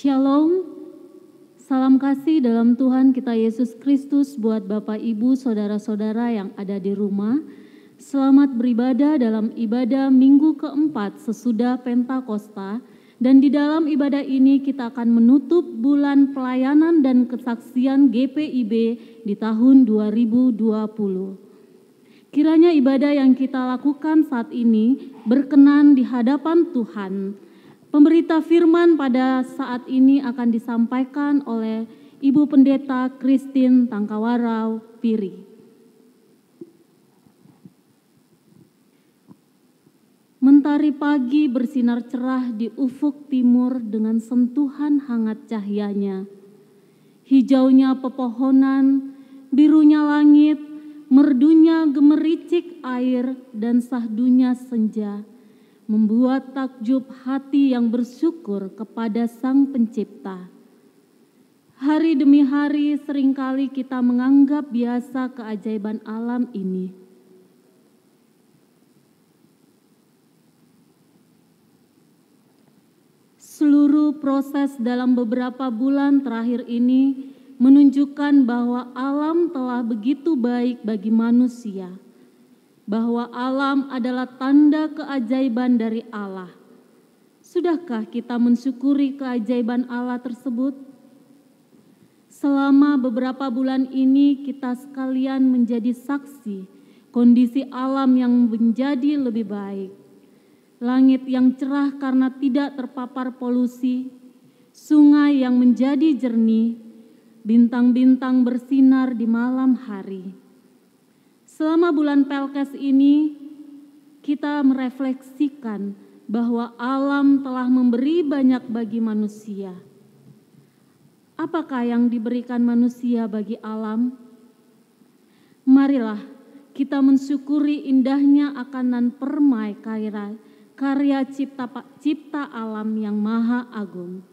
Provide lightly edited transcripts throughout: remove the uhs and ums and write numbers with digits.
Shalom, salam kasih dalam Tuhan kita Yesus Kristus buat Bapak, Ibu, Saudara-saudara yang ada di rumah. Selamat beribadah dalam ibadah minggu keempat sesudah Pentakosta. Dan di dalam ibadah ini kita akan menutup bulan pelayanan dan kesaksian GPIB di tahun 2020. Kiranya ibadah yang kita lakukan saat ini berkenan di hadapan Tuhan. Pemberita firman pada saat ini akan disampaikan oleh Ibu Pendeta Christine Tangkawarau Piri. Mentari pagi bersinar cerah di ufuk timur dengan sentuhan hangat cahayanya. Hijaunya pepohonan, birunya langit, merdunya gemericik air dan sahdunya senja membuat takjub hati yang bersyukur kepada Sang Pencipta. Hari demi hari seringkali kita menganggap biasa keajaiban alam ini. Seluruh proses dalam beberapa bulan terakhir ini menunjukkan bahwa alam telah begitu baik bagi manusia. Bahwa alam adalah tanda keajaiban dari Allah. Sudahkah kita mensyukuri keajaiban Allah tersebut? Selama beberapa bulan ini kita sekalian menjadi saksi kondisi alam yang menjadi lebih baik. Langit yang cerah karena tidak terpapar polusi, sungai yang menjadi jernih, bintang-bintang bersinar di malam hari. Selama bulan Pelkes ini, kita merefleksikan bahwa alam telah memberi banyak bagi manusia. Apakah yang diberikan manusia bagi alam? Marilah kita mensyukuri indahnya akanan permai karya cipta alam yang maha agung.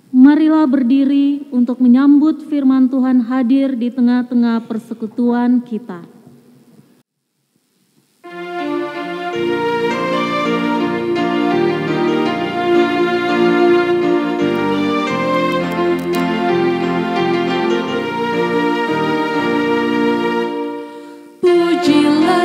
Marilah berdiri untuk menyambut firman Tuhan hadir di tengah-tengah persekutuan kita. Pujilah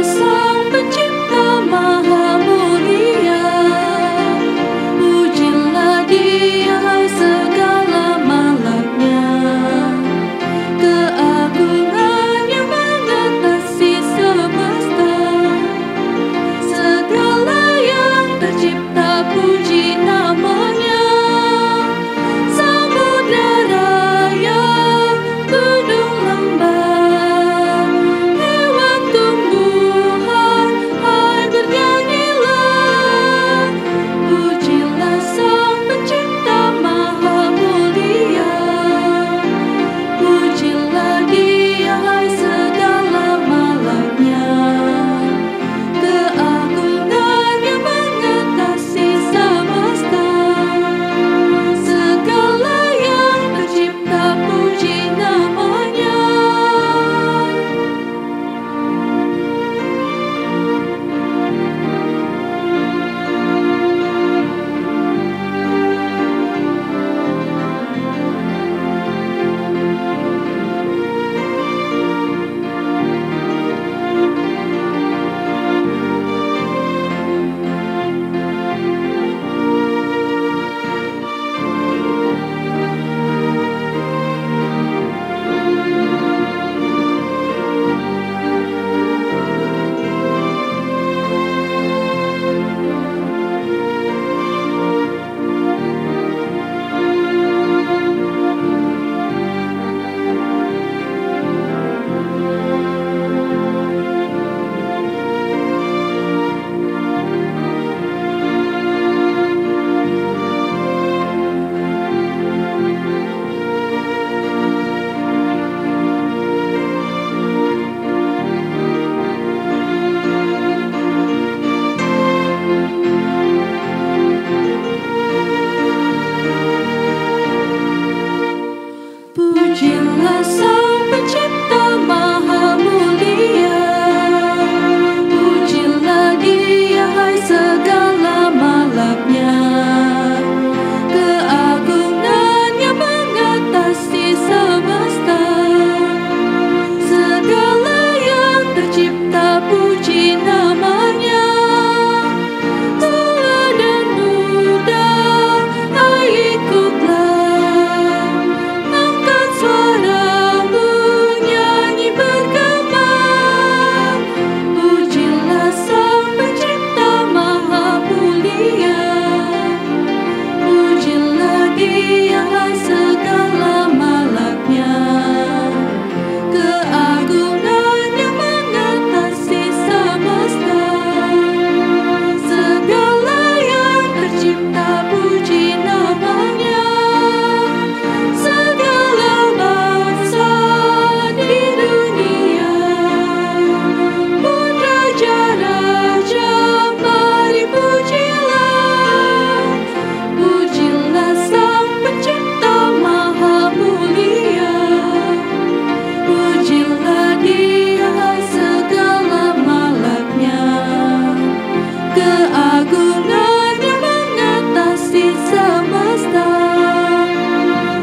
keagungan yang mengatasi semesta.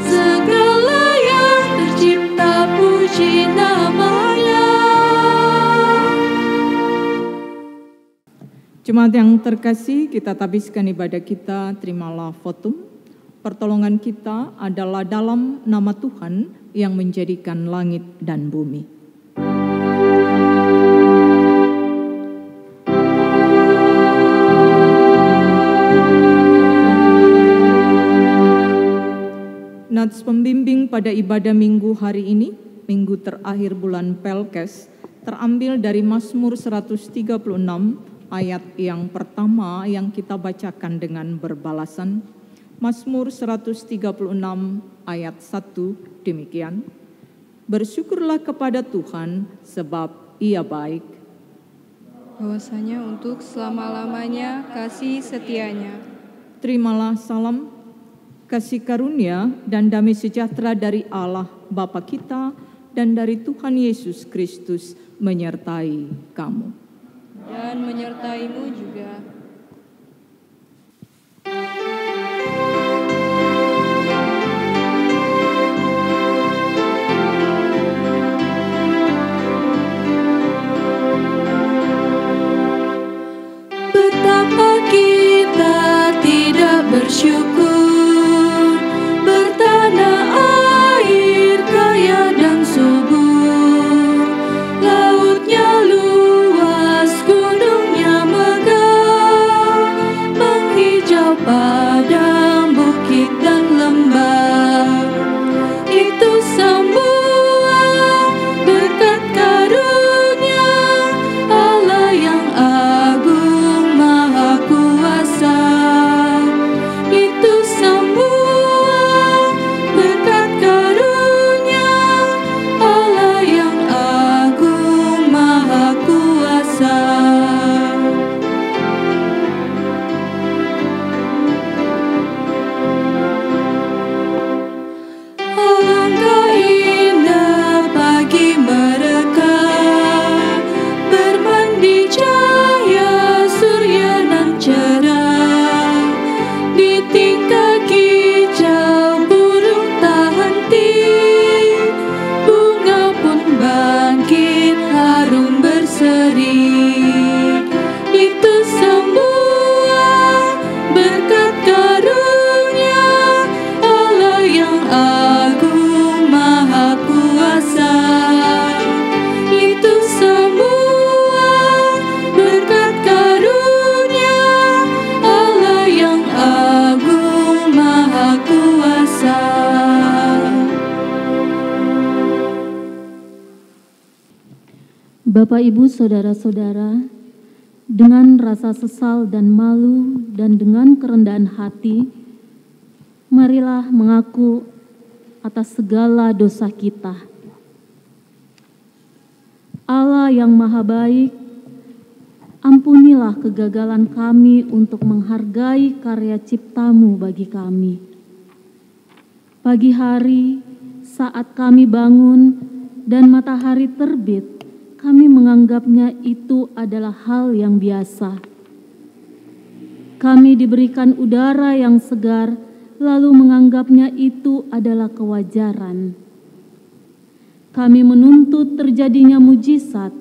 Segala yang tercipta puji namanya. Jemaat yang terkasih, kita tabiskan ibadah kita, terimalah votum. Pertolongan kita adalah dalam nama Tuhan yang menjadikan langit dan bumi. Nats pembimbing pada ibadah minggu hari ini, minggu terakhir bulan Pelkes, terambil dari Mazmur 136 ayat yang pertama yang kita bacakan dengan berbalasan. Mazmur 136 ayat 1 demikian. Bersyukurlah kepada Tuhan sebab Ia baik. Bahwasanya untuk selama-lamanya kasih setianya. Terimalah salam, kasih karunia dan damai sejahtera dari Allah Bapa kita dan dari Tuhan Yesus Kristus menyertai kamu. Dan menyertaimu juga. Betapa kita tidak bersyukur, bertanah air kaya dan subur, lautnya luas, gunungnya megah, menghijau padang, bukit dan lembah. Itu semua berkat karunia Allah yang agung maha kuasa. Itu semua berkat karunia Allah yang agung maha kuasa. Alangkah indah pagi mereka, bermandi cahaya surya nan cerah. Di tingkat kicau burung tak henti, bunga pun bangkit harum berseri. Itu semua berkat karunia Allah yang agung maha kuasa. Itu semua berkat karunia Allah yang agung maha kuasa. Bapak, Ibu, Saudara-saudara, dengan rasa sesal dan malu dan dengan kerendahan hati, marilah mengaku atas segala dosa kita. Allah yang maha baik, ampunilah kegagalan kami untuk menghargai karya cipta-Mu bagi kami. Pagi hari, saat kami bangun dan matahari terbit, kami menganggapnya itu adalah hal yang biasa. Kami diberikan udara yang segar, lalu menganggapnya itu adalah kewajaran. Kami menuntut terjadinya mujizat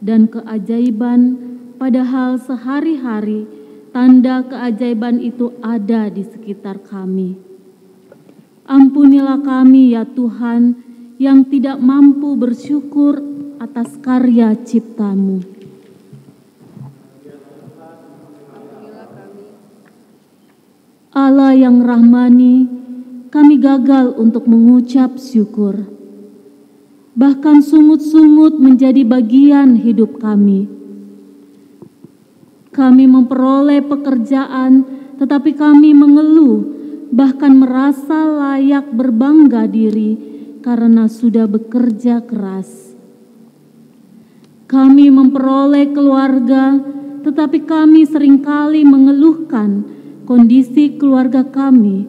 dan keajaiban, padahal sehari-hari tanda keajaiban itu ada di sekitar kami. Ampunilah kami ya Tuhan yang tidak mampu bersyukur atas karya cipta-Mu. Allah yang rahmani, kami gagal untuk mengucap syukur. Bahkan sungut-sungut menjadi bagian hidup kami. Kami memperoleh pekerjaan, tetapi kami mengeluh, bahkan merasa layak berbangga diri karena sudah bekerja keras. Kami memperoleh keluarga, tetapi kami seringkali mengeluhkan kondisi keluarga kami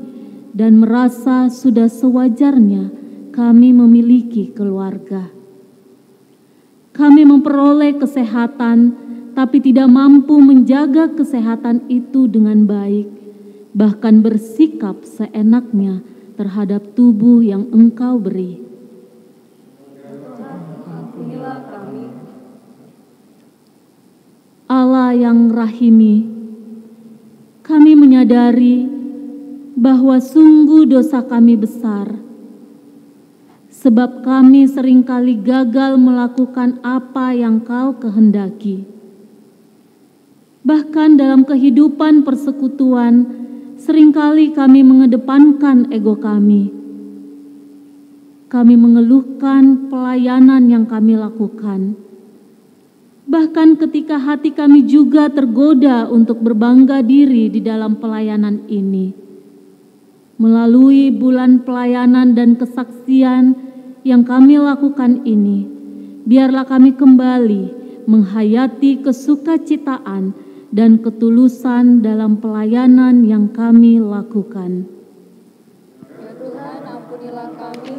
dan merasa sudah sewajarnya kami memiliki keluarga. Kami memperoleh kesehatan, tapi tidak mampu menjaga kesehatan itu dengan baik, bahkan bersikap seenaknya terhadap tubuh yang Engkau beri. Allah yang rahimi, kami menyadari bahwa sungguh dosa kami besar, sebab kami seringkali gagal melakukan apa yang Kau kehendaki. Bahkan dalam kehidupan persekutuan, seringkali kami mengedepankan ego kami. Kami mengeluhkan pelayanan yang kami lakukan. Bahkan ketika hati kami juga tergoda untuk berbangga diri di dalam pelayanan ini. Melalui bulan pelayanan dan kesaksian yang kami lakukan ini, biarlah kami kembali menghayati kesukacitaan dan ketulusan dalam pelayanan yang kami lakukan. Ya Tuhan, ampunilah kami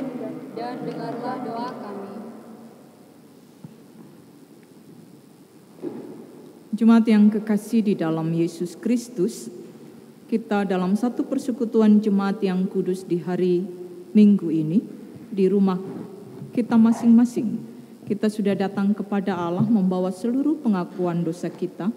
dan dengarlah doa kami. Jemaat yang kekasih di dalam Yesus Kristus, kita dalam satu persekutuan jemaat yang kudus di hari Minggu ini, di rumah kita masing-masing, kita sudah datang kepada Allah membawa seluruh pengakuan dosa kita,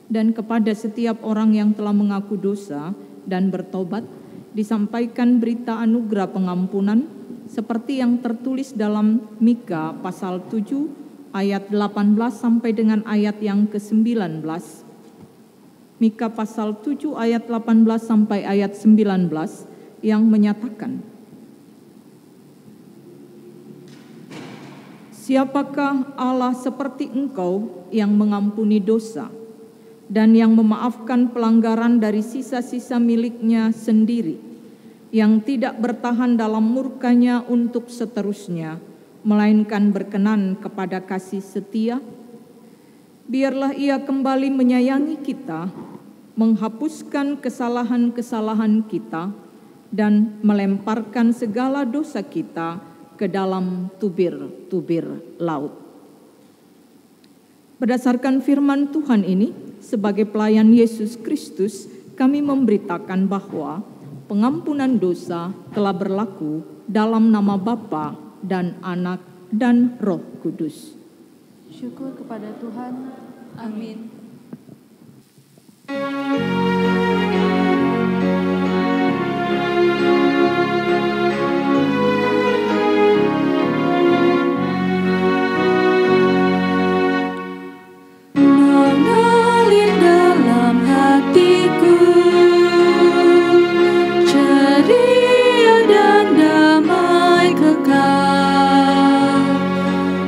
dan kepada setiap orang yang telah mengaku dosa dan bertobat, disampaikan berita anugerah pengampunan, seperti yang tertulis dalam Mika pasal 7, ayat 18 sampai dengan ayat yang ke-19. Mika pasal 7 ayat 18 sampai ayat 19 yang menyatakan, siapakah Allah seperti Engkau yang mengampuni dosa dan yang memaafkan pelanggaran dari sisa-sisa miliknya sendiri, yang tidak bertahan dalam murkanya untuk seterusnya, melainkan berkenan kepada kasih setia? Biarlah Ia kembali menyayangi kita, menghapuskan kesalahan-kesalahan kita, dan melemparkan segala dosa kita ke dalam tubir-tubir laut. Berdasarkan firman Tuhan ini, sebagai pelayan Yesus Kristus, kami memberitakan bahwa pengampunan dosa telah berlaku dalam nama Bapa dan Anak dan Roh Kudus. Syukur kepada Tuhan. Amin. Mengalir dalam hatiku, ceria dan damai kekal.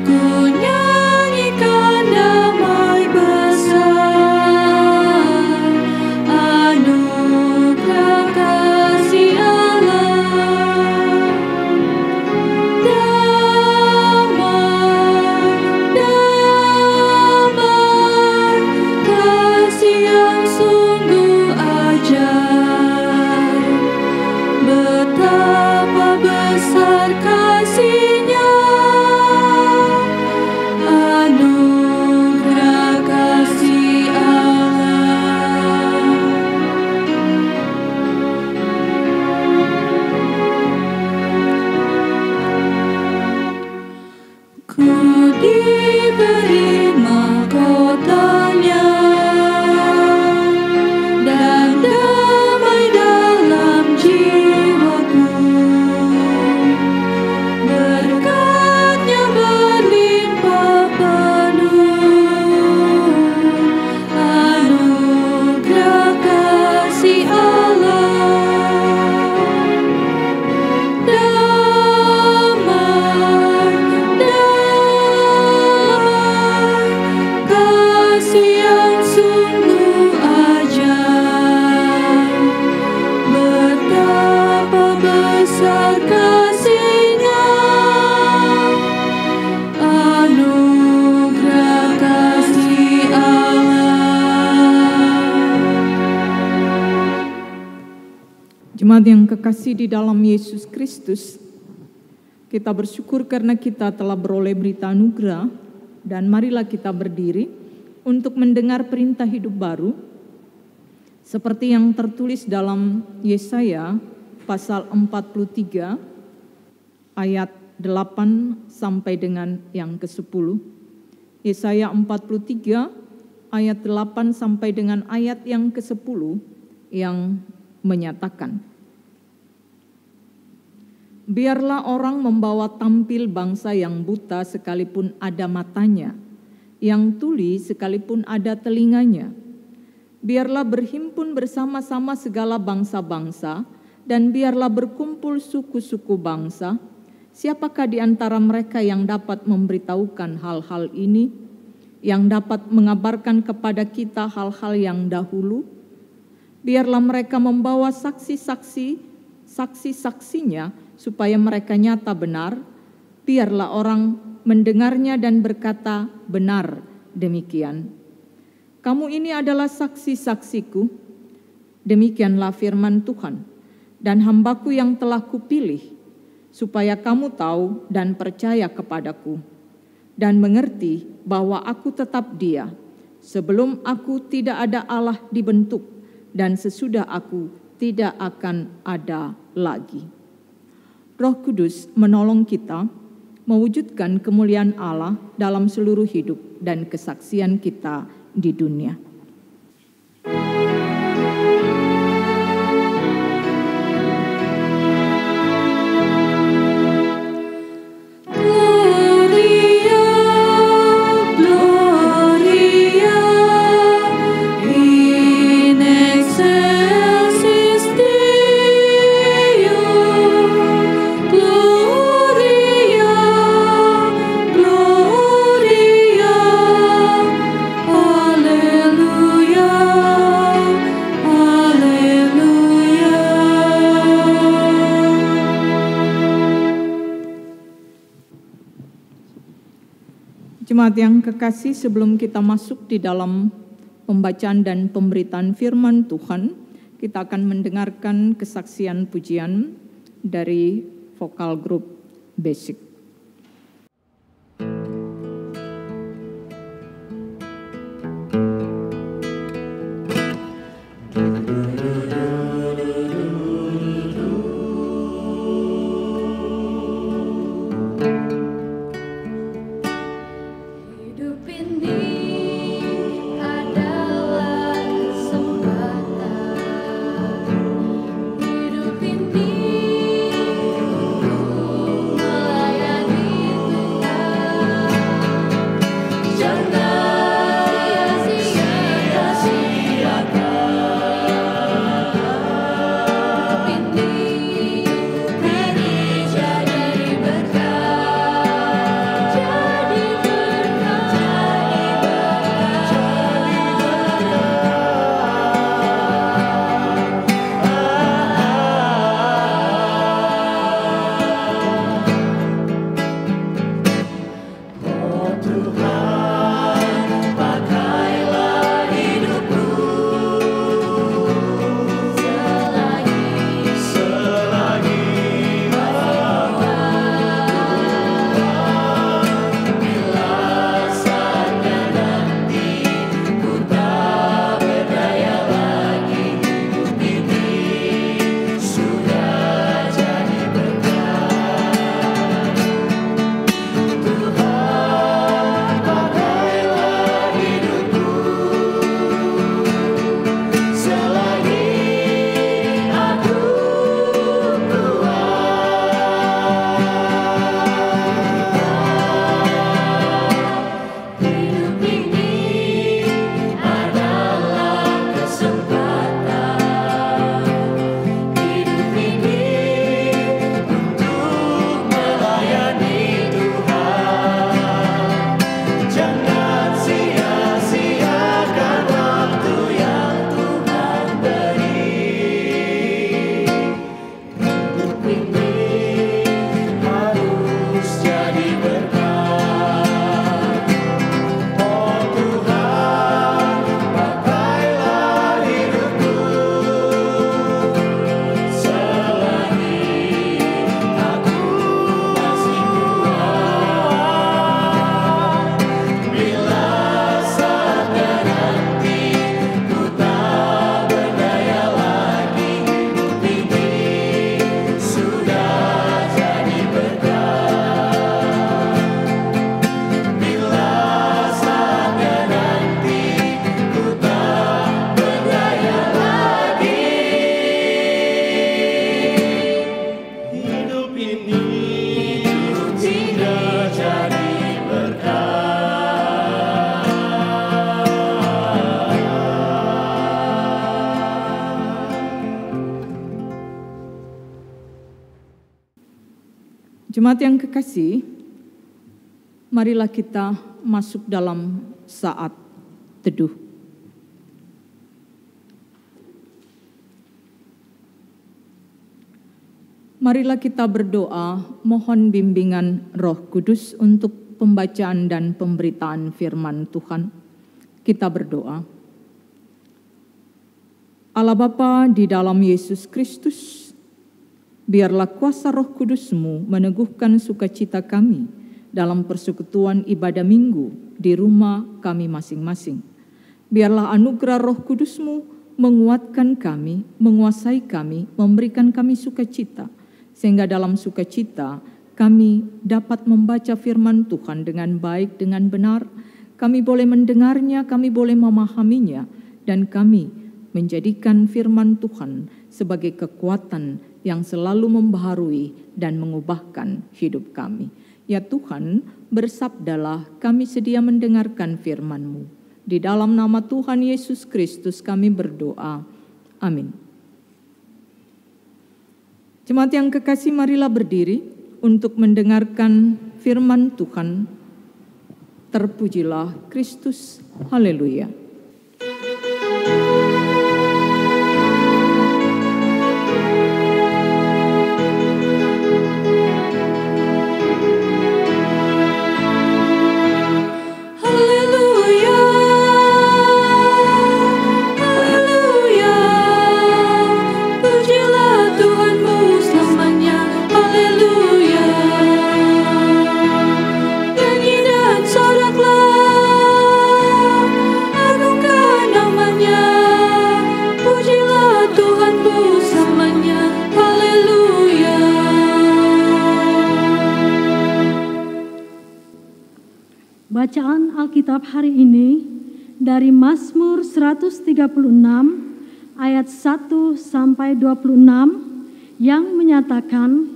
Ku nyanyikan damai besar, anugerah kasih Allah. Damai, kasih yang sungguh ajaib. Betapa besar kasih-Nya, anugerah kasih Allah. Ku diberi mahkotanya dan damai dalam jiwaku. Berkat-Nya berlimpah penuh, anugerah kasih Allah. Kasih yang sungguh ajaib. Betapa besar kasih-Nya, anugerah kasih Allah. Jemaat yang kekasih di dalam Yesus Kristus, kita bersyukur karena kita telah beroleh berita anugerah, dan marilah kita berdiri untuk mendengar perintah hidup baru, seperti yang tertulis dalam Yesaya pasal 43 ayat 8 sampai dengan yang ke-10. Yesaya 43 ayat 8 sampai dengan ayat yang ke-10 yang menyatakan, biarlah orang membawa tampil bangsa yang buta sekalipun ada matanya, yang tuli sekalipun ada telinganya. Biarlah berhimpun bersama-sama segala bangsa-bangsa, dan biarlah berkumpul suku-suku bangsa. Siapakah di antara mereka yang dapat memberitahukan hal-hal ini, yang dapat mengabarkan kepada kita hal-hal yang dahulu? Biarlah mereka membawa saksi-saksinya, supaya mereka nyata benar. Biarlah orang mendengarnya dan berkata, benar demikian. Kamu ini adalah saksi-saksiku, demikianlah firman Tuhan, dan hambaku yang telah kupilih, supaya kamu tahu dan percaya kepadaku, dan mengerti bahwa aku tetap Dia. Sebelum aku tidak ada Allah dibentuk, dan sesudah aku tidak akan ada lagi. Roh Kudus menolong kita mewujudkan kemuliaan Allah dalam seluruh hidup dan kesaksian kita di dunia. Jemaat yang kekasih, sebelum kita masuk di dalam pembacaan dan pemberitaan firman Tuhan, kita akan mendengarkan kesaksian pujian dari vokal grup Basic. Hidup ini untuk Jemaat yang kekasih, marilah kita masuk dalam saat teduh. Marilah kita berdoa, mohon bimbingan Roh Kudus untuk pembacaan dan pemberitaan firman Tuhan. Kita berdoa. Allah Bapa di dalam Yesus Kristus, biarlah kuasa Roh Kudus-Mu meneguhkan sukacita kami dalam persekutuan ibadah minggu di rumah kami masing-masing. Biarlah anugerah Roh Kudus-Mu menguatkan kami, menguasai kami, memberikan kami sukacita, sehingga dalam sukacita kami dapat membaca firman Tuhan dengan baik, dengan benar. Kami boleh mendengarnya, kami boleh memahaminya, dan kami menjadikan firman Tuhan sebagai kekuatan yang selalu membaharui dan mengubahkan hidup kami. Ya Tuhan, bersabdalah, kami sedia mendengarkan firman-Mu. Di dalam nama Tuhan Yesus Kristus kami berdoa. Amin. Jemaat yang kekasih, marilah berdiri untuk mendengarkan firman Tuhan. Terpujilah Kristus. Haleluya. Bacaan Alkitab hari ini dari Mazmur 136 ayat 1 sampai 26 yang menyatakan,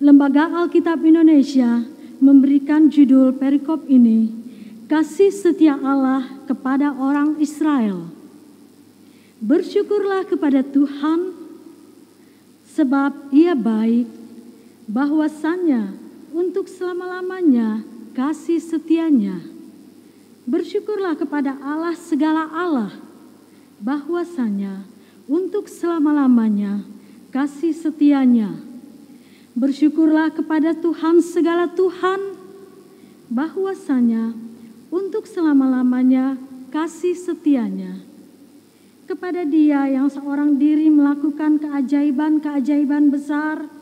Lembaga Alkitab Indonesia memberikan judul perikop ini, Kasih Setia Allah kepada Orang Israel. Bersyukurlah kepada Tuhan sebab Ia baik, bahwasannya untuk selama-lamanya kasih setianya. Bersyukurlah kepada Allah segala Allah, bahwasanya untuk selama-lamanya kasih setianya. Bersyukurlah kepada Tuhan segala Tuhan, bahwasanya untuk selama-lamanya kasih setianya. Kepada Dia yang seorang diri melakukan keajaiban-keajaiban besar,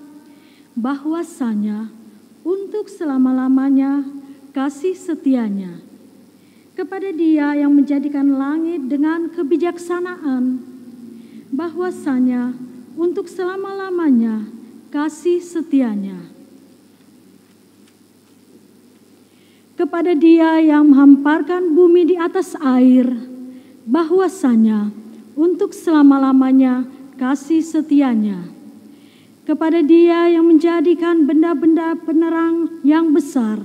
bahwasanya untuk selama-lamanya kasih setianya. Kepada Dia yang menjadikan langit dengan kebijaksanaan, bahwasanya untuk selama-lamanya kasih setianya. Kepada Dia yang menghamparkan bumi di atas air, bahwasanya untuk selama-lamanya kasih setianya. Kepada Dia yang menjadikan benda-benda penerang yang besar,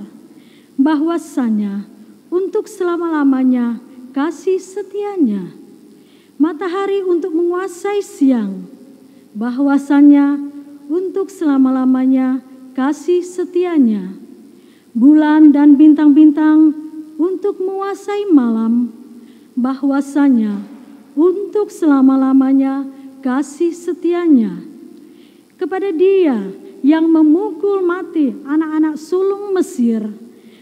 bahwasanya untuk selama-lamanya kasih setianya. Matahari untuk menguasai siang, bahwasanya untuk selama-lamanya kasih setianya. Bulan dan bintang-bintang untuk menguasai malam, bahwasanya untuk selama-lamanya kasih setianya. Kepada Dia yang memukul mati anak-anak sulung Mesir,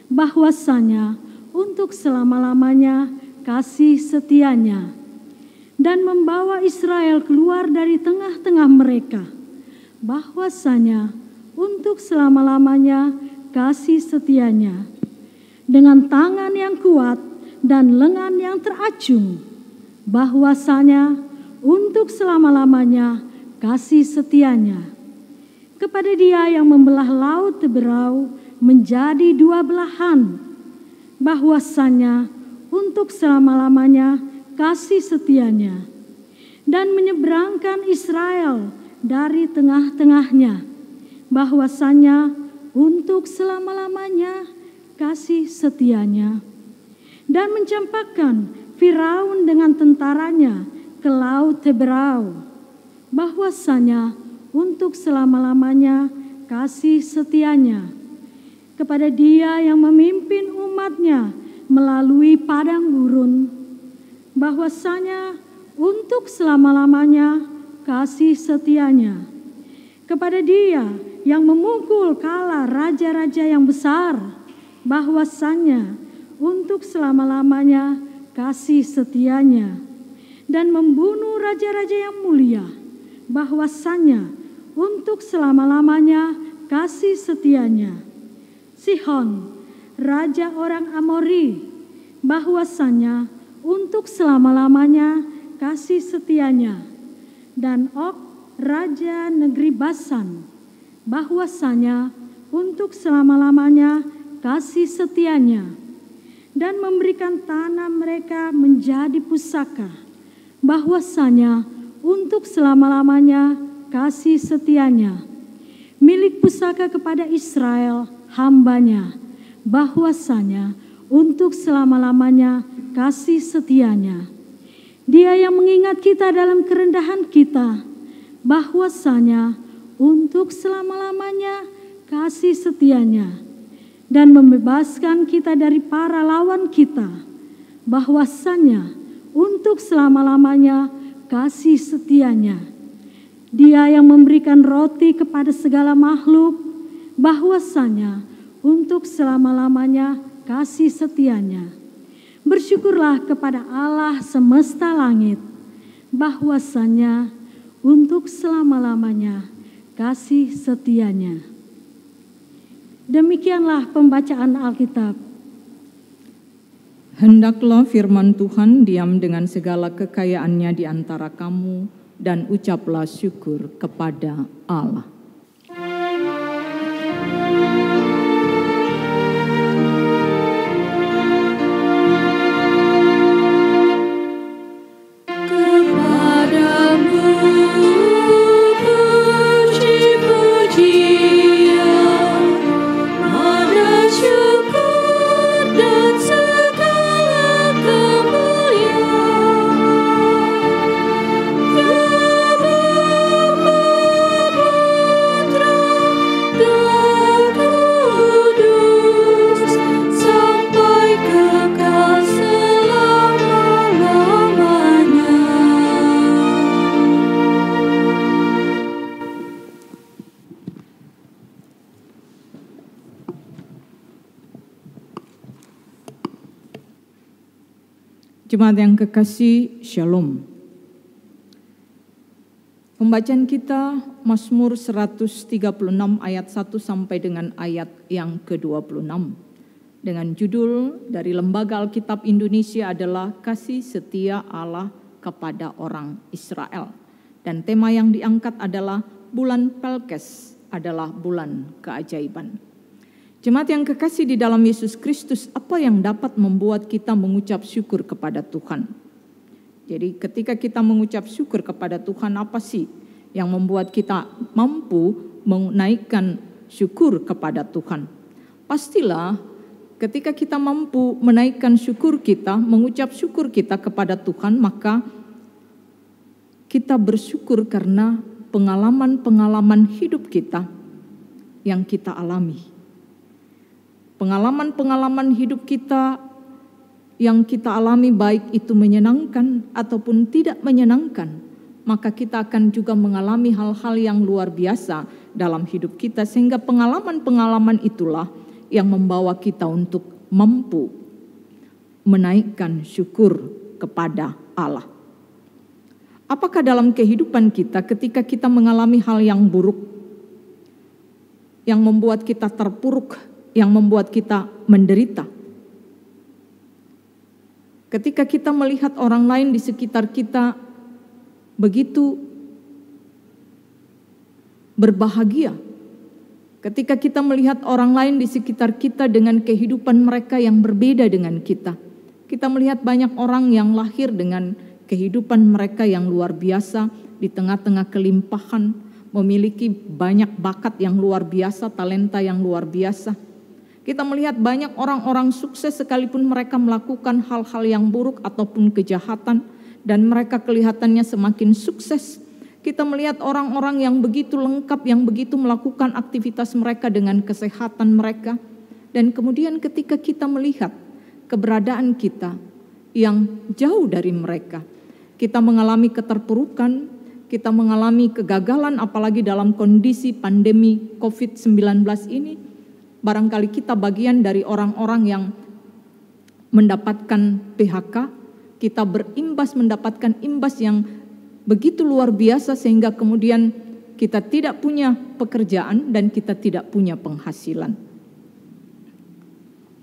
bahwasanya untuk selama-lamanya kasih setianya. Dan membawa Israel keluar dari tengah-tengah mereka, bahwasanya untuk selama-lamanya kasih setianya. Dengan tangan yang kuat dan lengan yang teracung, bahwasanya untuk selama-lamanya kasih setianya. Kepada Dia yang membelah laut Teberau menjadi dua belahan, bahwasanya untuk selama-lamanya kasih setianya. Dan menyeberangkan Israel dari tengah-tengahnya, bahwasanya untuk selama-lamanya kasih setianya. Dan mencampakkan Firaun dengan tentaranya ke laut Teberau, bahwasanya untuk selama-lamanya kasih setianya, kepada Dia yang memimpin umat-Nya melalui padang gurun, bahwasanya untuk selama-lamanya kasih setianya, kepada Dia yang memukul kala raja-raja yang besar, bahwasanya untuk selama-lamanya kasih setianya, dan membunuh raja-raja yang mulia, bahwasanya untuk selama-lamanya kasih setianya. Sihon, raja orang Amori, bahwasanya untuk selama-lamanya kasih setianya, dan Og, raja negeri Basan, bahwasanya untuk selama-lamanya kasih setianya, dan memberikan tanah mereka menjadi pusaka, bahwasanya untuk selama-lamanya kasih setianya, milik pusaka kepada Israel hambanya, bahwasanya untuk selama-lamanya kasih setianya. Dia yang mengingat kita dalam kerendahan kita, bahwasanya untuk selama-lamanya kasih setianya, dan membebaskan kita dari para lawan kita, bahwasanya untuk selama-lamanya kasih setianya. Dia yang memberikan roti kepada segala makhluk, bahwasanya untuk selama-lamanya kasih setianya. Bersyukurlah kepada Allah semesta langit, bahwasanya untuk selama-lamanya kasih setianya. Demikianlah pembacaan Alkitab. Hendaklah firman Tuhan diam dengan segala kekayaannya di antara kamu, dan ucaplah syukur kepada Allah. Jemaat yang kekasih, Shalom. Pembacaan kita Mazmur 136 ayat 1 sampai dengan ayat yang ke-26. Dengan judul dari Lembaga Alkitab Indonesia adalah Kasih Setia Allah kepada Orang Israel. Dan tema yang diangkat adalah bulan Pelkes adalah bulan keajaiban. Jemaat yang kekasih di dalam Yesus Kristus, apa yang dapat membuat kita mengucap syukur kepada Tuhan? Jadi ketika kita mengucap syukur kepada Tuhan, apa sih yang membuat kita mampu menaikkan syukur kepada Tuhan? Pastilah ketika kita mampu menaikkan syukur kita, mengucap syukur kita kepada Tuhan, maka kita bersyukur karena pengalaman-pengalaman hidup kita yang kita alami. Pengalaman-pengalaman hidup kita yang kita alami, baik itu menyenangkan ataupun tidak menyenangkan, maka kita akan juga mengalami hal-hal yang luar biasa dalam hidup kita, sehingga pengalaman-pengalaman itulah yang membawa kita untuk mampu menaikkan syukur kepada Allah. Apakah dalam kehidupan kita ketika kita mengalami hal yang buruk, yang membuat kita terpuruk, yang membuat kita menderita, ketika kita melihat orang lain di sekitar kita begitu berbahagia, ketika kita melihat orang lain di sekitar kita dengan kehidupan mereka yang berbeda dengan kita, kita melihat banyak orang yang lahir dengan kehidupan mereka yang luar biasa di tengah-tengah kelimpahan, memiliki banyak bakat yang luar biasa, talenta yang luar biasa. Kita melihat banyak orang-orang sukses sekalipun mereka melakukan hal-hal yang buruk ataupun kejahatan, dan mereka kelihatannya semakin sukses Kita melihat orang-orang yang begitu lengkap, yang begitu melakukan aktivitas mereka dengan kesehatan mereka. Dan kemudian ketika kita melihat keberadaan kita yang jauh dari mereka, kita mengalami keterpurukan, kita mengalami kegagalan, apalagi dalam kondisi pandemi COVID-19 ini. Barangkali kita bagian dari orang-orang yang mendapatkan PHK, kita mendapatkan imbas yang begitu luar biasa sehingga kemudian kita tidak punya pekerjaan dan kita tidak punya penghasilan.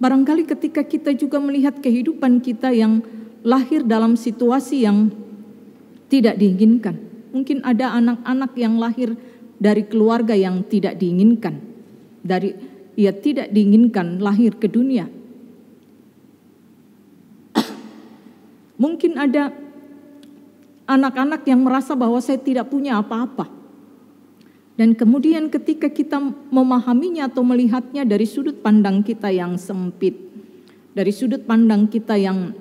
Barangkali ketika kita juga melihat kehidupan kita yang lahir dalam situasi yang tidak diinginkan. Mungkin ada anak-anak yang lahir dari keluarga yang tidak diinginkan. Tidak diinginkan lahir ke dunia. Mungkin ada anak-anak yang merasa bahwa saya tidak punya apa-apa. Dan kemudian ketika kita memahaminya atau melihatnya dari sudut pandang kita yang sempit, dari sudut pandang kita yang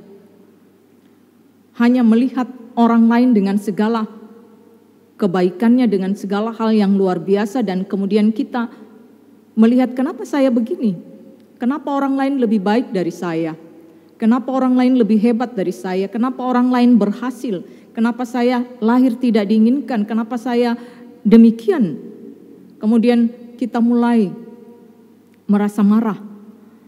hanya melihat orang lain dengan segala kebaikannya, dengan segala hal yang luar biasa, dan kemudian kita melihat kenapa saya begini, kenapa orang lain lebih baik dari saya, kenapa orang lain lebih hebat dari saya, kenapa orang lain berhasil, kenapa saya lahir tidak diinginkan, kenapa saya demikian. Kemudian kita mulai merasa marah.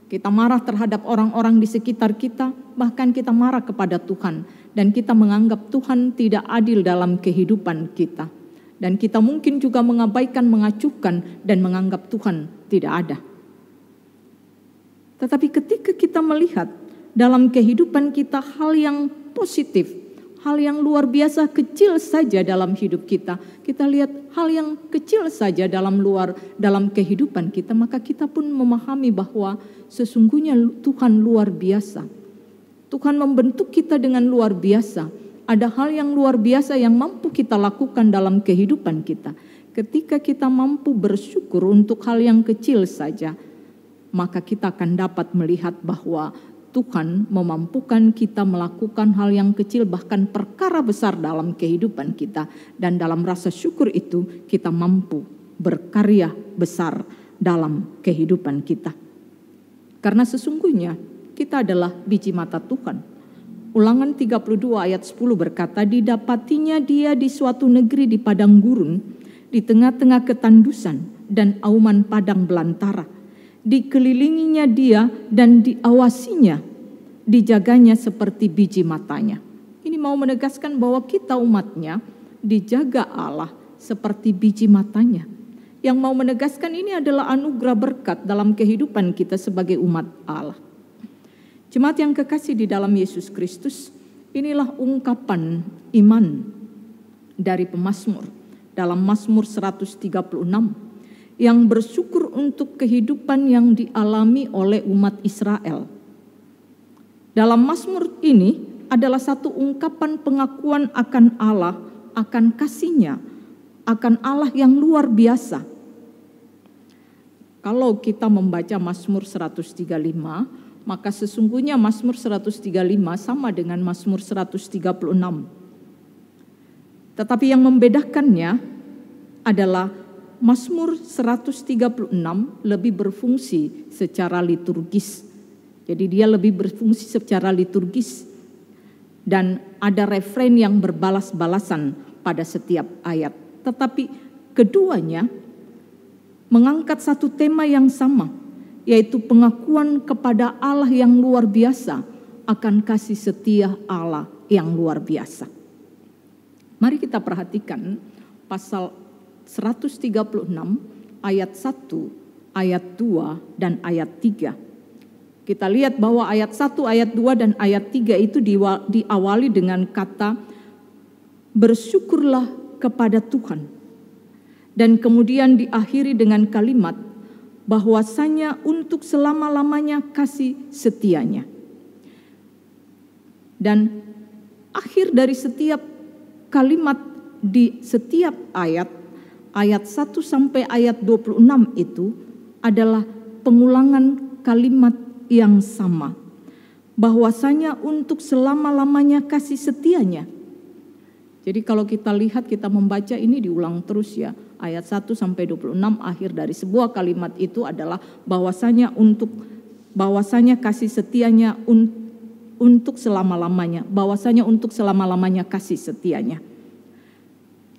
Kita marah terhadap orang-orang di sekitar kita, bahkan kita marah kepada Tuhan. Dan kita menganggap Tuhan tidak adil dalam kehidupan kita. Dan kita mungkin juga mengabaikan, mengacuhkan, dan menganggap Tuhan tidak ada. Tetapi ketika kita melihat dalam kehidupan kita hal yang positif, hal yang luar biasa kecil saja dalam hidup kita, kita lihat hal yang kecil saja dalam kehidupan kita, maka kita pun memahami bahwa sesungguhnya Tuhan luar biasa. Tuhan membentuk kita dengan luar biasa. Ada hal yang luar biasa yang mampu kita lakukan dalam kehidupan kita. Ketika kita mampu bersyukur untuk hal yang kecil saja, maka kita akan dapat melihat bahwa Tuhan memampukan kita melakukan hal yang kecil, bahkan perkara besar dalam kehidupan kita. Dan dalam rasa syukur itu kita mampu berkarya besar dalam kehidupan kita. Karena sesungguhnya kita adalah biji mata Tuhan. Ulangan 32 ayat 10 berkata, didapatinya dia di suatu negeri di padang gurun, di tengah-tengah ketandusan dan auman padang belantara. Dikelilinginya dia dan diawasinya, dijaganya seperti biji matanya. Ini mau menegaskan bahwa kita umatnya dijaga Allah seperti biji matanya. Yang mau menegaskan ini adalah anugerah berkat dalam kehidupan kita sebagai umat Allah. Jemaat yang kekasih di dalam Yesus Kristus, inilah ungkapan iman dari pemazmur dalam Mazmur 136 yang bersyukur untuk kehidupan yang dialami oleh umat Israel. Dalam Mazmur ini adalah satu ungkapan pengakuan akan Allah, akan kasih-Nya, akan Allah yang luar biasa. Kalau kita membaca Mazmur 135, maka sesungguhnya Mazmur 135 sama dengan Mazmur 136. Tetapi yang membedakannya adalah Mazmur 136 lebih berfungsi secara liturgis. Jadi dia lebih berfungsi secara liturgis. Dan ada refrain yang berbalas-balasan pada setiap ayat. Tetapi keduanya mengangkat satu tema yang sama, yaitu pengakuan kepada Allah yang luar biasa akan kasih setia Allah yang luar biasa. Mari kita perhatikan pasal 136 ayat 1, ayat 2, dan ayat 3. Kita lihat bahwa ayat 1, ayat 2, dan ayat 3 itu diawali dengan kata bersyukurlah kepada Tuhan. Dan kemudian diakhiri dengan kalimat bahwasanya untuk selama-lamanya kasih setianya. Dan akhir dari setiap kalimat di setiap ayat 1 sampai ayat 26 itu adalah pengulangan kalimat yang sama. Bahwasanya untuk selama-lamanya kasih setianya. Jadi kalau kita lihat, kita membaca ini diulang terus ya. Ayat 1 sampai 26 akhir dari sebuah kalimat itu adalah bahwasanya kasih setianya untuk selama-lamanya. Bahwasanya untuk selama-lamanya kasih setianya.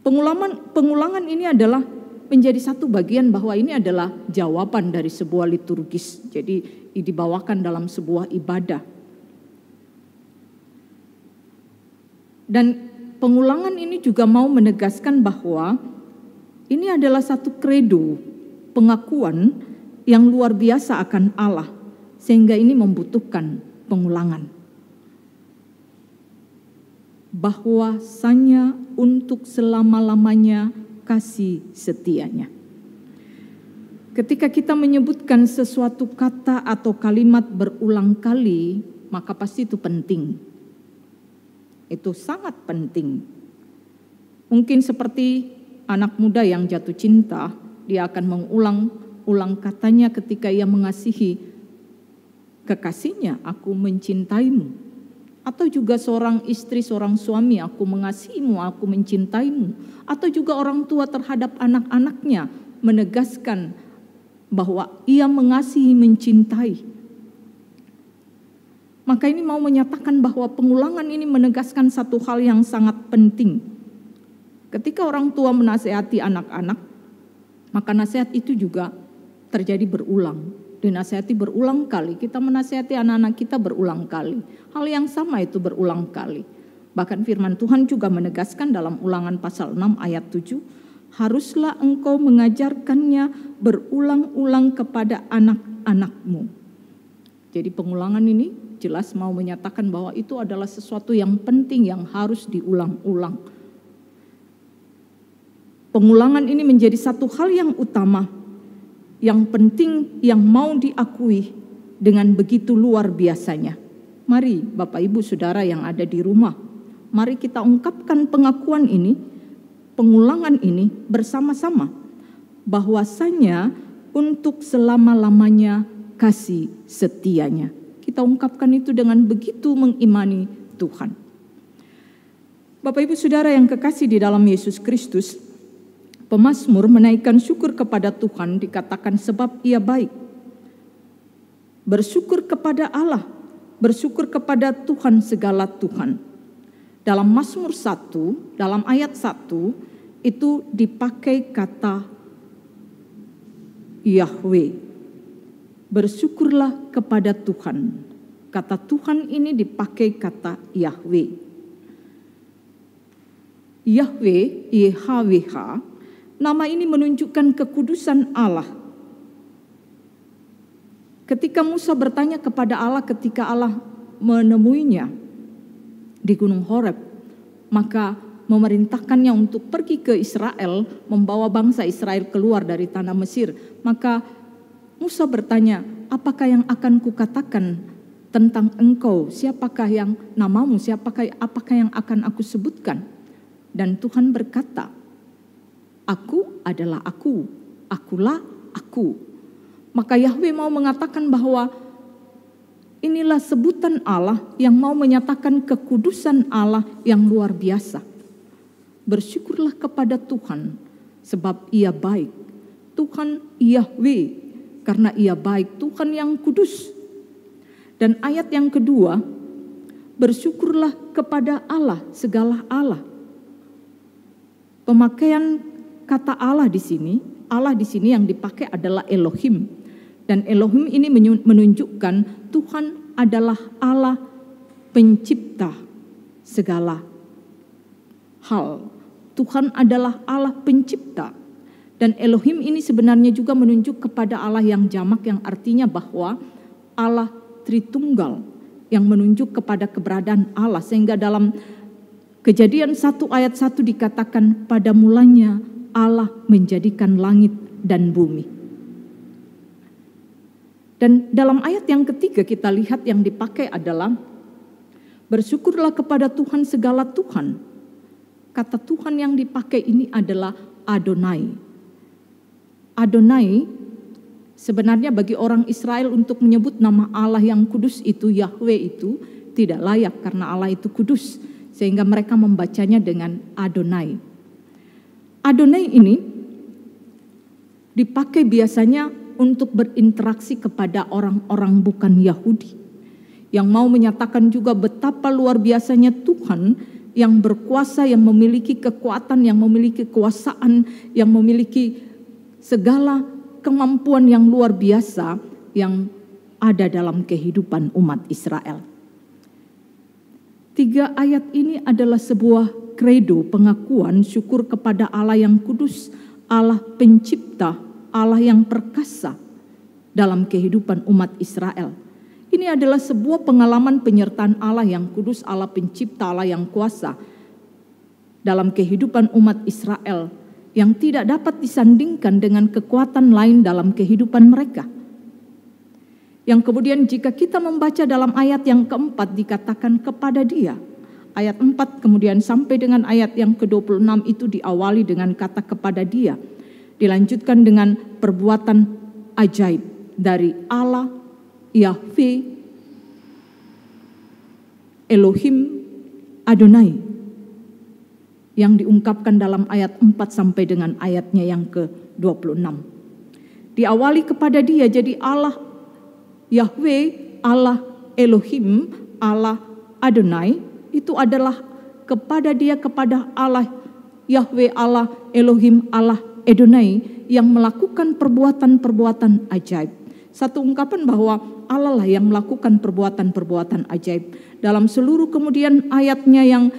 Pengulangan ini adalah menjadi satu bagian bahwa ini adalah jawaban dari sebuah liturgis. Jadi dibawakan dalam sebuah ibadah. Dan pengulangan ini juga mau menegaskan bahwa ini adalah satu kredo, pengakuan yang luar biasa akan Allah, sehingga ini membutuhkan pengulangan. Bahwasanya untuk selama-lamanya kasih setianya. Ketika kita menyebutkan sesuatu kata atau kalimat berulang kali, maka pasti itu penting. Itu sangat penting. Mungkin seperti anak muda yang jatuh cinta, dia akan mengulang-ulang katanya ketika ia mengasihi kekasihnya, aku mencintaimu. Atau juga seorang istri, seorang suami, aku mengasihimu, aku mencintaimu. Atau juga orang tua terhadap anak-anaknya menegaskan bahwa ia mengasihi, mencintai. Maka ini mau menyatakan bahwa pengulangan ini menegaskan satu hal yang sangat penting. Ketika orang tua menasihati anak-anak, maka nasihat itu juga terjadi berulang. Dinasihati berulang kali, kita menasihati anak-anak kita berulang kali. Hal yang sama itu berulang kali. Bahkan firman Tuhan juga menegaskan dalam Ulangan pasal 6 ayat 7, haruslah engkau mengajarkannya berulang-ulang kepada anak-anakmu. Jadi pengulangan ini jelas mau menyatakan bahwa itu adalah sesuatu yang penting yang harus diulang-ulang. Pengulangan ini menjadi satu hal yang utama, yang penting, yang mau diakui dengan begitu luar biasanya. Mari Bapak Ibu Saudara yang ada di rumah, mari kita ungkapkan pengakuan ini, pengulangan ini bersama-sama. Bahwasanya untuk selama-lamanya kasih setianya. Kita ungkapkan itu dengan begitu mengimani Tuhan. Bapak Ibu Saudara yang kekasih di dalam Yesus Kristus, pemazmur menaikkan syukur kepada Tuhan dikatakan sebab ia baik. Bersyukur kepada Allah, bersyukur kepada Tuhan segala Tuhan. Dalam Mazmur 1, dalam ayat 1, itu dipakai kata Yahweh. Bersyukurlah kepada Tuhan. Kata Tuhan ini dipakai kata Yahweh. Yahweh, YHWH, nama ini menunjukkan kekudusan Allah. Ketika Musa bertanya kepada Allah ketika Allah menemuinya di Gunung Horeb, maka memerintahkannya untuk pergi ke Israel, membawa bangsa Israel keluar dari tanah Mesir. Maka Musa bertanya, apakah yang akan kukatakan tentang engkau? Siapakah yang namamu? Apakah yang akan aku sebutkan? Dan Tuhan berkata, aku adalah aku, akulah aku. Maka Yahweh mau mengatakan bahwa inilah sebutan Allah yang mau menyatakan kekudusan Allah yang luar biasa. Bersyukurlah kepada Tuhan sebab ia baik. Tuhan Yahweh karena ia baik, Tuhan yang kudus. Dan ayat yang kedua, bersyukurlah kepada Allah, segala Allah. Pemakaian kata Allah di sini yang dipakai adalah Elohim. Dan Elohim ini menunjukkan Tuhan adalah Allah pencipta segala hal. Tuhan adalah Allah pencipta. Dan Elohim ini sebenarnya juga menunjuk kepada Allah yang jamak, yang artinya bahwa Allah Tritunggal, yang menunjuk kepada keberadaan Allah. Sehingga dalam Kejadian 1 ayat 1 dikatakan pada mulanya Allah menjadikan langit dan bumi. Dan dalam ayat yang ketiga kita lihat yang dipakai adalah bersyukurlah kepada Tuhan segala Tuhan. Kata Tuhan yang dipakai ini adalah Adonai. Adonai sebenarnya bagi orang Israel untuk menyebut nama Allah yang kudus itu, Yahweh itu tidak layak karena Allah itu kudus. sehingga mereka membacanya dengan Adonai. Adonai ini dipakai biasanya untuk berinteraksi kepada orang-orang bukan Yahudi, yang mau menyatakan juga betapa luar biasanya Tuhan yang berkuasa, yang memiliki kekuatan, yang memiliki kekuasaan, yang memiliki segala kemampuan yang luar biasa yang ada dalam kehidupan umat Israel. 3 ayat ini adalah sebuah kredo pengakuan syukur kepada Allah yang kudus, Allah pencipta, Allah yang perkasa dalam kehidupan umat Israel. Ini adalah sebuah pengalaman penyertaan Allah yang kudus, Allah pencipta, Allah yang kuasa dalam kehidupan umat Israel yang tidak dapat disandingkan dengan kekuatan lain dalam kehidupan mereka. Yang kemudian jika kita membaca dalam ayat yang keempat dikatakan kepada Dia. Ayat 4 kemudian sampai dengan ayat yang ke-26 itu diawali dengan kata kepada Dia. Dilanjutkan dengan perbuatan ajaib dari Allah, Yahweh, Elohim, Adonai. Yang diungkapkan dalam ayat 4 sampai dengan ayatnya yang ke-26. Diawali kepada Dia, jadi Allah, Yahweh, Allah, Elohim, Allah, Adonai, itu adalah kepada Dia, kepada Allah, Yahweh, Allah, Elohim, Allah, Adonai, yang melakukan perbuatan-perbuatan ajaib. Satu ungkapan bahwa Allah lah yang melakukan perbuatan-perbuatan ajaib. Dalam seluruh kemudian ayatnya yang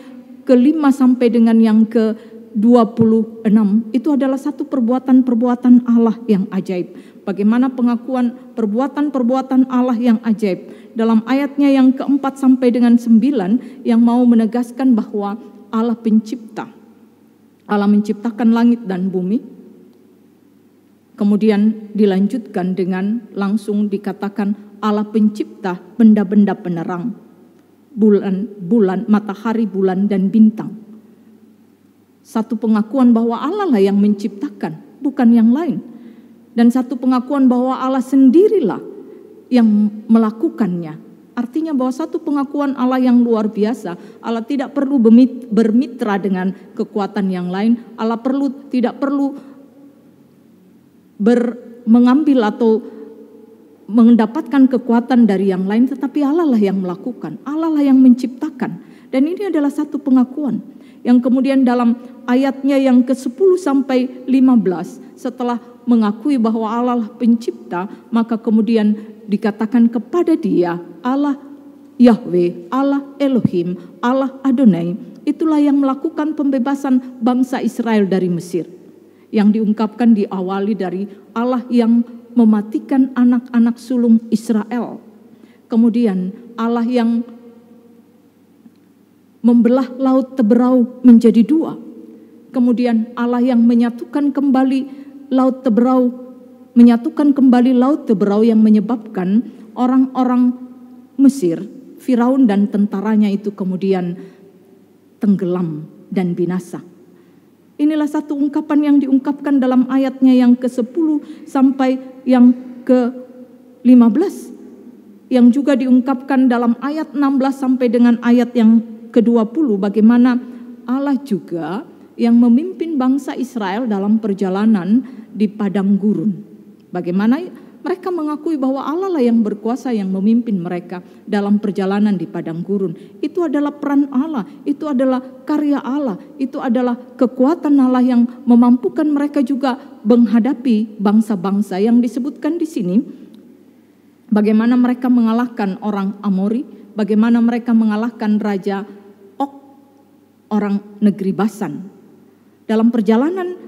ke-5 sampai dengan yang ke-26, itu adalah satu perbuatan-perbuatan Allah yang ajaib. Bagaimana pengakuan perbuatan-perbuatan Allah yang ajaib. Dalam ayatnya yang ke-4 sampai dengan 9 yang mau menegaskan bahwa Allah pencipta. Allah menciptakan langit dan bumi. Kemudian dilanjutkan dengan langsung dikatakan Allah pencipta benda-benda penerang. Bulan, matahari, bulan, dan bintang. Satu pengakuan bahwa Allah lah yang menciptakan, bukan yang lain. Dan satu pengakuan bahwa Allah sendirilah yang melakukannya. Artinya bahwa satu pengakuan Allah yang luar biasa. Allah tidak perlu bermitra dengan kekuatan yang lain. Allah tidak perlu mengambil atau mendapatkan kekuatan dari yang lain. Tetapi Allah lah yang melakukan. Allah lah yang menciptakan. Dan ini adalah satu pengakuan. Yang kemudian dalam ayatnya yang ke-10 sampai 15 setelah mengakui bahwa Allah lah pencipta, maka kemudian dikatakan kepada Dia, Allah Yahweh, Allah Elohim, Allah Adonai, itulah yang melakukan pembebasan bangsa Israel dari Mesir. Yang diungkapkan diawali dari Allah yang mematikan anak-anak sulung Israel. Kemudian Allah yang membelah laut Teberau menjadi 2. Kemudian Allah yang menyatukan kembali laut Teberau yang menyebabkan orang-orang Mesir, Firaun dan tentaranya itu kemudian tenggelam dan binasa. Inilah satu ungkapan yang diungkapkan dalam ayatnya yang ke-10 sampai yang ke-15. Yang juga diungkapkan dalam ayat 16 sampai dengan ayat yang ke-20, bagaimana Allah juga yang memimpin bangsa Israel dalam perjalanan di padang gurun. Bagaimana mereka mengakui bahwa Allah lah yang berkuasa yang memimpin mereka dalam perjalanan di padang gurun. Itu adalah peran Allah, itu adalah karya Allah, itu adalah kekuatan Allah yang memampukan mereka juga menghadapi bangsa-bangsa yang disebutkan di sini. Bagaimana mereka mengalahkan orang Amori, bagaimana mereka mengalahkan Raja Og, orang negeri Basan. Dalam perjalanan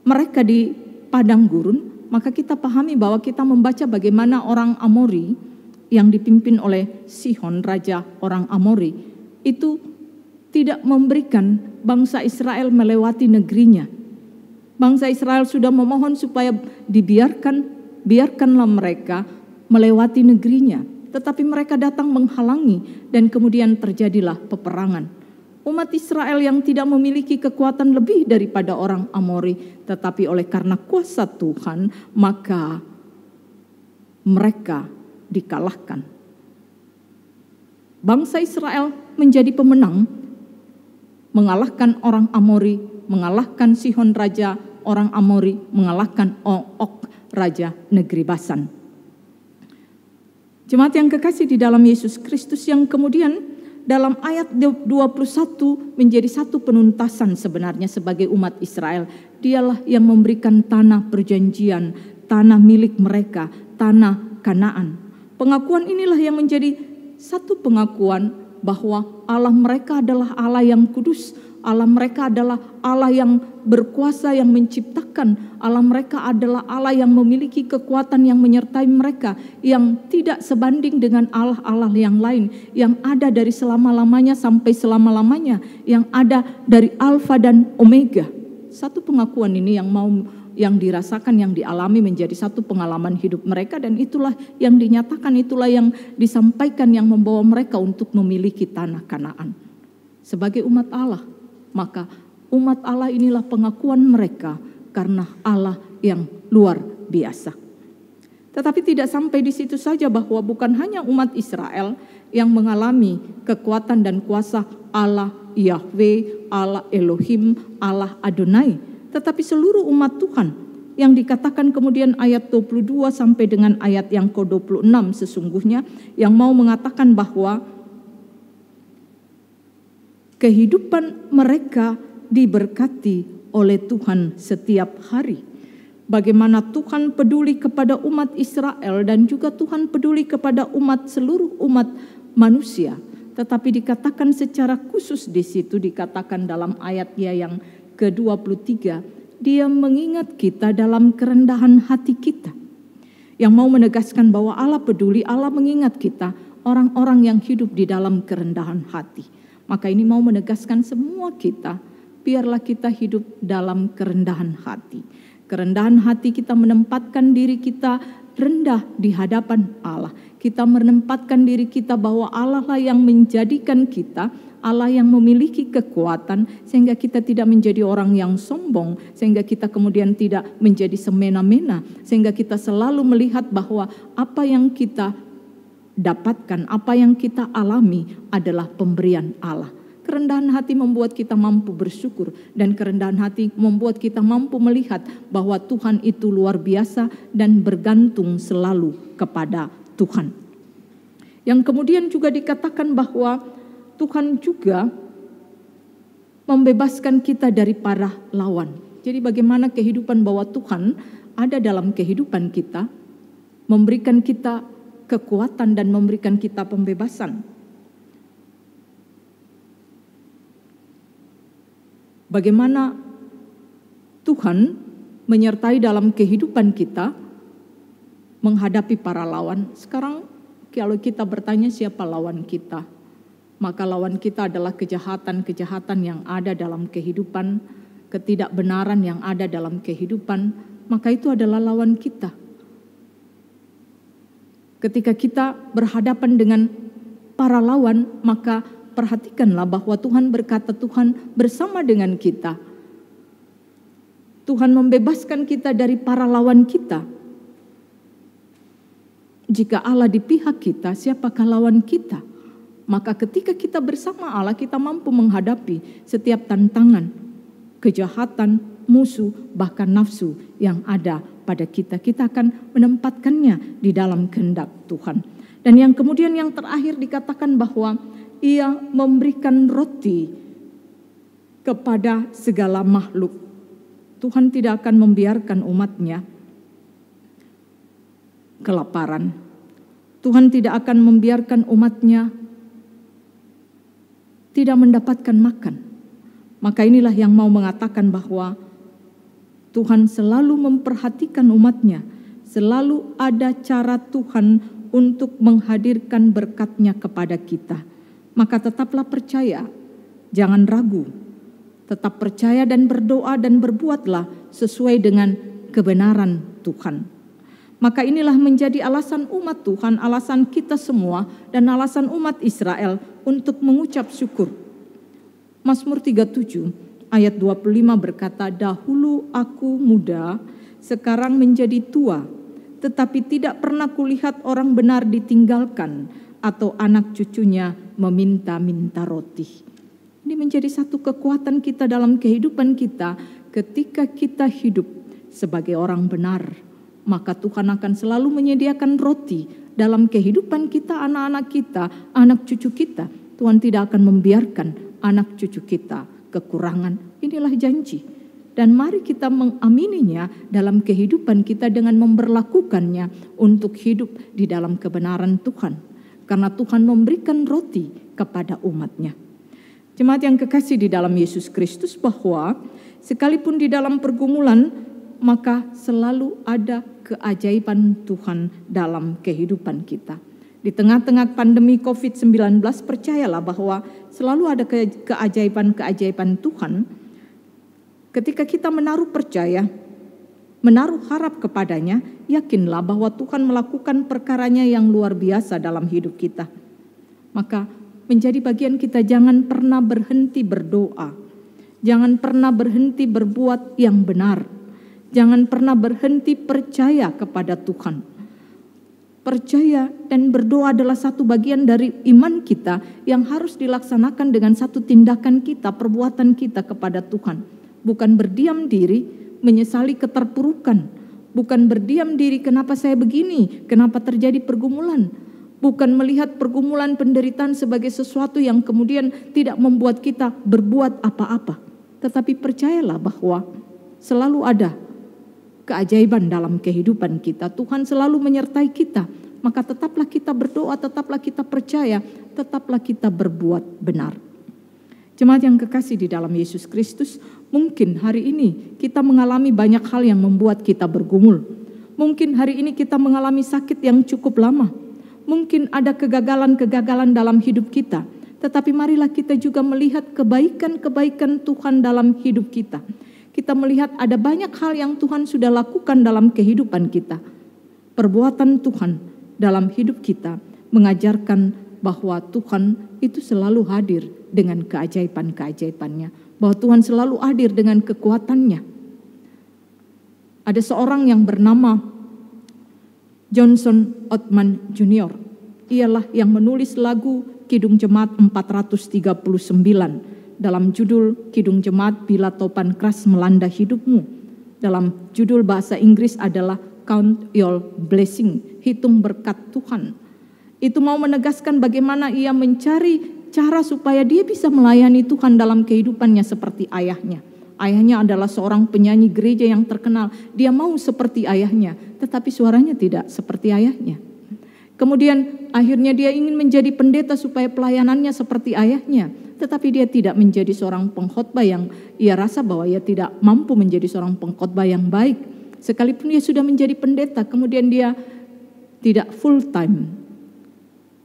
mereka di padang gurun, maka kita pahami bahwa kita membaca bagaimana orang Amori yang dipimpin oleh Sihon, raja orang Amori, itu tidak memberikan bangsa Israel melewati negerinya. Bangsa Israel sudah memohon supaya biarkanlah mereka melewati negerinya. Tetapi mereka datang menghalangi dan kemudian terjadilah peperangan. Umat Israel yang tidak memiliki kekuatan lebih daripada orang Amori, tetapi oleh karena kuasa Tuhan, maka mereka dikalahkan. bangsa Israel menjadi pemenang, mengalahkan orang Amori, mengalahkan Sihon raja orang Amori, mengalahkan Og raja negeri Basan. Jemaat yang kekasih di dalam Yesus Kristus, yang kemudian dalam ayat 21 menjadi satu penuntasan sebenarnya sebagai umat Israel. Dialah yang memberikan tanah perjanjian, tanah milik mereka, tanah Kanaan. Pengakuan inilah yang menjadi satu pengakuan bahwa Allah mereka adalah Allah yang kudus, Allah mereka adalah Allah yang berkuasa, yang menciptakan. Allah mereka adalah Allah yang memiliki kekuatan yang menyertai mereka, yang tidak sebanding dengan Allah-Allah yang lain, yang ada dari selama-lamanya sampai selama-lamanya, yang ada dari Alfa dan Omega. Satu pengakuan ini yang dirasakan, yang dialami menjadi satu pengalaman hidup mereka, dan itulah yang dinyatakan, itulah yang disampaikan, yang membawa mereka untuk memiliki tanah Kanaan. Sebagai umat Allah, maka umat Allah inilah pengakuan mereka karena Allah yang luar biasa. Tetapi tidak sampai di situ saja, bahwa bukan hanya umat Israel yang mengalami kekuatan dan kuasa Allah Yahweh, Allah Elohim, Allah Adonai, tetapi seluruh umat Tuhan, yang dikatakan kemudian ayat 22 sampai dengan ayat yang ke-26 sesungguhnya, yang mau mengatakan bahwa kehidupan mereka diberkati oleh Tuhan setiap hari. Bagaimana Tuhan peduli kepada umat Israel, dan juga Tuhan peduli kepada seluruh umat manusia. Tetapi dikatakan secara khusus di situ, dikatakan dalam ayatnya yang ke-23, Dia mengingat kita dalam kerendahan hati kita. Yang mau menegaskan bahwa Allah peduli, Allah mengingat kita, orang-orang yang hidup di dalam kerendahan hati. Maka ini mau menegaskan semua kita, biarlah kita hidup dalam kerendahan hati. Kerendahan hati kita menempatkan diri kita rendah di hadapan Allah. Kita menempatkan diri kita bahwa Allah lah yang menjadikan kita, Allah yang memiliki kekuatan, sehingga kita tidak menjadi orang yang sombong, sehingga kita kemudian tidak menjadi semena-mena, sehingga kita selalu melihat bahwa apa yang kita dapatkan, apa yang kita alami adalah pemberian Allah. Kerendahan hati membuat kita mampu bersyukur, dan kerendahan hati membuat kita mampu melihat bahwa Tuhan itu luar biasa dan bergantung selalu kepada Tuhan. Yang kemudian juga dikatakan bahwa Tuhan juga membebaskan kita dari para lawan. Jadi bagaimana kehidupan bahwa Tuhan ada dalam kehidupan kita, memberikan kita kekuatan dan memberikan kita pembebasan. Bagaimana Tuhan menyertai dalam kehidupan kita menghadapi para lawan. Sekarang kalau kita bertanya siapa lawan kita, maka lawan kita adalah kejahatan-kejahatan yang ada dalam kehidupan, ketidakbenaran yang ada dalam kehidupan, maka itu adalah lawan kita. Ketika kita berhadapan dengan para lawan, maka perhatikanlah bahwa Tuhan berkata, Tuhan bersama dengan kita. Tuhan membebaskan kita dari para lawan kita. Jika Allah di pihak kita, siapakah lawan kita? Maka ketika kita bersama Allah, kita mampu menghadapi setiap tantangan, kejahatan, musuh, bahkan nafsu yang ada pada kita. Kita akan menempatkannya di dalam kehendak Tuhan. Dan yang kemudian yang terakhir dikatakan bahwa Ia memberikan roti kepada segala makhluk. Tuhan tidak akan membiarkan umatnya kelaparan. Tuhan tidak akan membiarkan umatnya tidak mendapatkan makan. Maka inilah yang mau mengatakan bahwa Tuhan selalu memperhatikan umatnya. Selalu ada cara Tuhan untuk menghadirkan berkat-Nya kepada kita. Maka tetaplah percaya, jangan ragu. Tetap percaya dan berdoa dan berbuatlah sesuai dengan kebenaran Tuhan. Maka inilah menjadi alasan umat Tuhan, alasan kita semua dan alasan umat Israel untuk mengucap syukur. Mazmur 37 ayat 25 berkata, dahulu aku muda, sekarang menjadi tua, tetapi tidak pernah kulihat orang benar ditinggalkan atau anak cucunya meminta-minta roti. Ini menjadi satu kekuatan kita dalam kehidupan kita. Ketika kita hidup sebagai orang benar, maka Tuhan akan selalu menyediakan roti dalam kehidupan kita, anak-anak kita, anak cucu kita. Tuhan tidak akan membiarkan anak cucu kita kekurangan. Inilah janji. Dan mari kita mengamininya dalam kehidupan kita dengan memberlakukannya untuk hidup di dalam kebenaran Tuhan. Karena Tuhan memberikan roti kepada umatnya. Jemaat yang kekasih di dalam Yesus Kristus, bahwa sekalipun di dalam pergumulan, maka selalu ada keajaiban Tuhan dalam kehidupan kita. Di tengah-tengah pandemi COVID-19, percayalah bahwa selalu ada keajaiban-keajaiban Tuhan. Ketika kita menaruh percaya, menaruh harap kepadanya, yakinlah bahwa Tuhan melakukan perkaranya yang luar biasa dalam hidup kita. Maka menjadi bagian kita, jangan pernah berhenti berdoa. Jangan pernah berhenti berbuat yang benar. Jangan pernah berhenti percaya kepada Tuhan. Percaya dan berdoa adalah satu bagian dari iman kita yang harus dilaksanakan dengan satu tindakan kita, perbuatan kita kepada Tuhan. Bukan berdiam diri menyesali keterpurukan. Bukan berdiam diri, kenapa saya begini, kenapa terjadi pergumulan. Bukan melihat pergumulan, penderitaan sebagai sesuatu yang kemudian tidak membuat kita berbuat apa-apa. Tetapi percayalah bahwa selalu ada keajaiban dalam kehidupan kita. Tuhan selalu menyertai kita. Maka tetaplah kita berdoa, tetaplah kita percaya, tetaplah kita berbuat benar. Jemaat yang kekasih di dalam Yesus Kristus, mungkin hari ini kita mengalami banyak hal yang membuat kita bergumul. Mungkin hari ini kita mengalami sakit yang cukup lama. Mungkin ada kegagalan-kegagalan dalam hidup kita. Tetapi marilah kita juga melihat kebaikan-kebaikan Tuhan dalam hidup kita. Kita melihat ada banyak hal yang Tuhan sudah lakukan dalam kehidupan kita. Perbuatan Tuhan dalam hidup kita mengajarkan bahwa Tuhan itu selalu hadir dengan keajaiban-keajaibannya. Bahwa Tuhan selalu hadir dengan kekuatannya. Ada seorang yang bernama Johnson Ottman Jr. Ialah yang menulis lagu Kidung Jemaat 439 dalam judul Kidung Jemaat Bila Topan Keras Melanda Hidupmu. Dalam judul bahasa Inggris adalah Count Your Blessing, hitung berkat Tuhan. Itu mau menegaskan bagaimana ia mencari cara supaya dia bisa melayani Tuhan dalam kehidupannya seperti ayahnya. Ayahnya adalah seorang penyanyi gereja yang terkenal. Dia mau seperti ayahnya, tetapi suaranya tidak seperti ayahnya. Kemudian akhirnya dia ingin menjadi pendeta supaya pelayanannya seperti ayahnya. Tetapi dia tidak menjadi seorang pengkhotbah yang ia rasa bahwa ia tidak mampu menjadi seorang pengkhotbah yang baik. Sekalipun dia sudah menjadi pendeta, kemudian dia tidak full time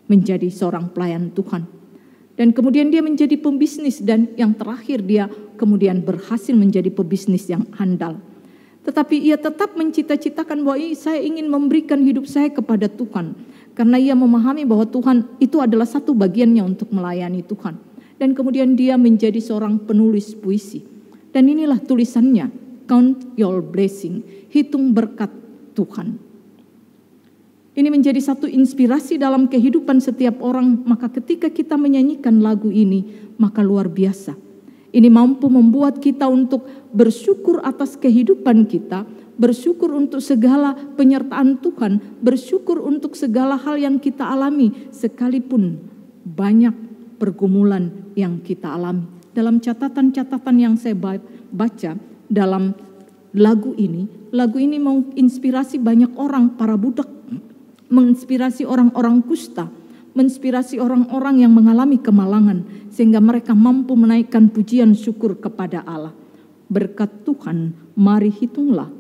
menjadi seorang pelayan Tuhan. Dan kemudian dia menjadi pembisnis, dan yang terakhir dia kemudian berhasil menjadi pebisnis yang handal. Tetapi ia tetap mencita-citakan bahwa saya ingin memberikan hidup saya kepada Tuhan. Karena ia memahami bahwa Tuhan itu adalah satu bagiannya untuk melayani Tuhan. Dan kemudian dia menjadi seorang penulis puisi. Dan inilah tulisannya, Count Your Blessing, hitung berkat Tuhan. Ini menjadi satu inspirasi dalam kehidupan setiap orang. Maka ketika kita menyanyikan lagu ini, maka luar biasa. Ini mampu membuat kita untuk bersyukur atas kehidupan kita, bersyukur untuk segala penyertaan Tuhan, bersyukur untuk segala hal yang kita alami, sekalipun banyak pergumulan yang kita alami. Dalam catatan-catatan yang saya baca dalam lagu ini menginspirasi banyak orang, para budak, menginspirasi orang-orang kusta, menginspirasi orang-orang yang mengalami kemalangan, sehingga mereka mampu menaikkan pujian syukur kepada Allah. Berkat Tuhan, mari hitunglah,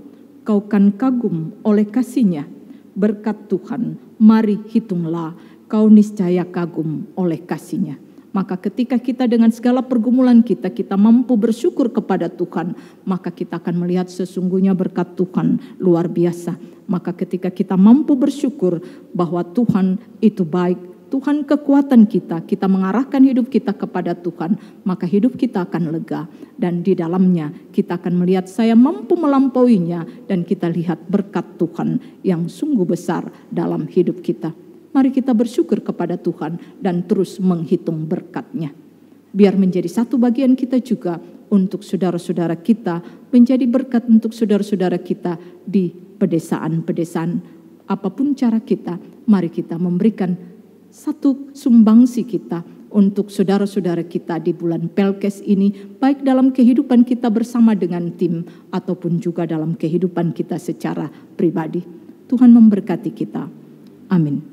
kau kan kagum oleh kasih-Nya. Berkat Tuhan, mari hitunglah, kau niscaya kagum oleh kasih-Nya. Maka ketika kita dengan segala pergumulan kita mampu bersyukur kepada Tuhan, maka kita akan melihat sesungguhnya berkat Tuhan luar biasa. Maka ketika kita mampu bersyukur bahwa Tuhan itu baik, Tuhan kekuatan kita mengarahkan hidup kita kepada Tuhan, maka hidup kita akan lega. Dan di dalamnya kita akan melihat saya mampu melampauinya, dan kita lihat berkat Tuhan yang sungguh besar dalam hidup kita. mari kita bersyukur kepada Tuhan dan terus menghitung berkat-Nya. Biar menjadi satu bagian kita juga untuk saudara-saudara kita, menjadi berkat untuk saudara-saudara kita di pedesaan-pedesaan. Apapun cara kita, mari kita memberikan satu sumbangsi kita untuk saudara-saudara kita di bulan Pelkes ini, baik dalam kehidupan kita bersama dengan tim ataupun juga dalam kehidupan kita secara pribadi. Tuhan memberkati kita. Amin.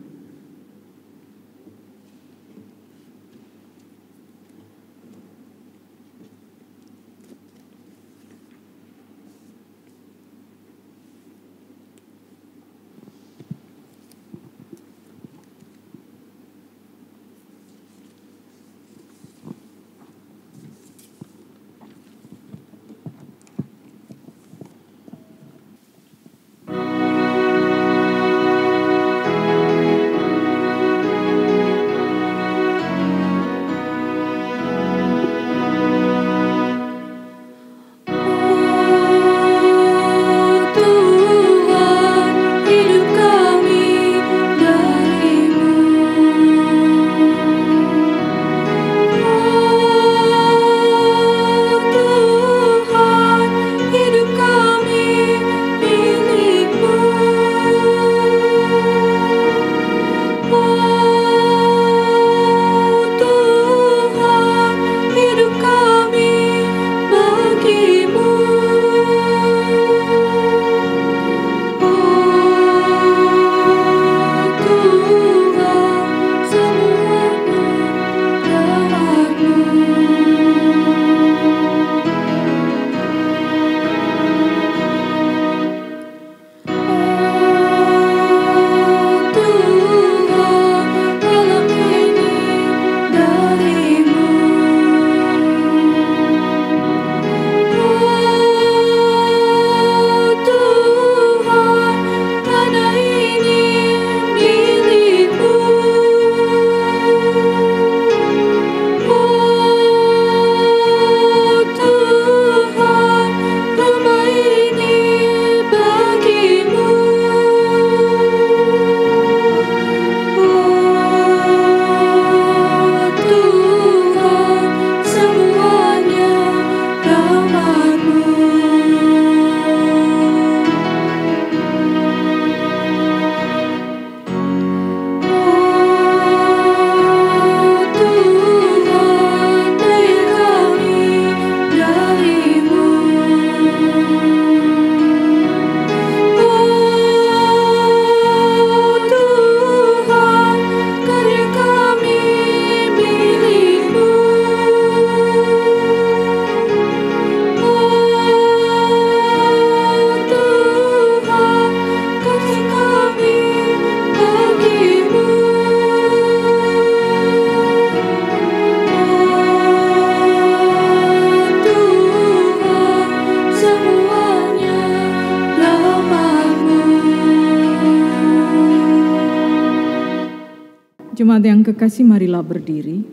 Jemaat yang kekasih, marilah berdiri.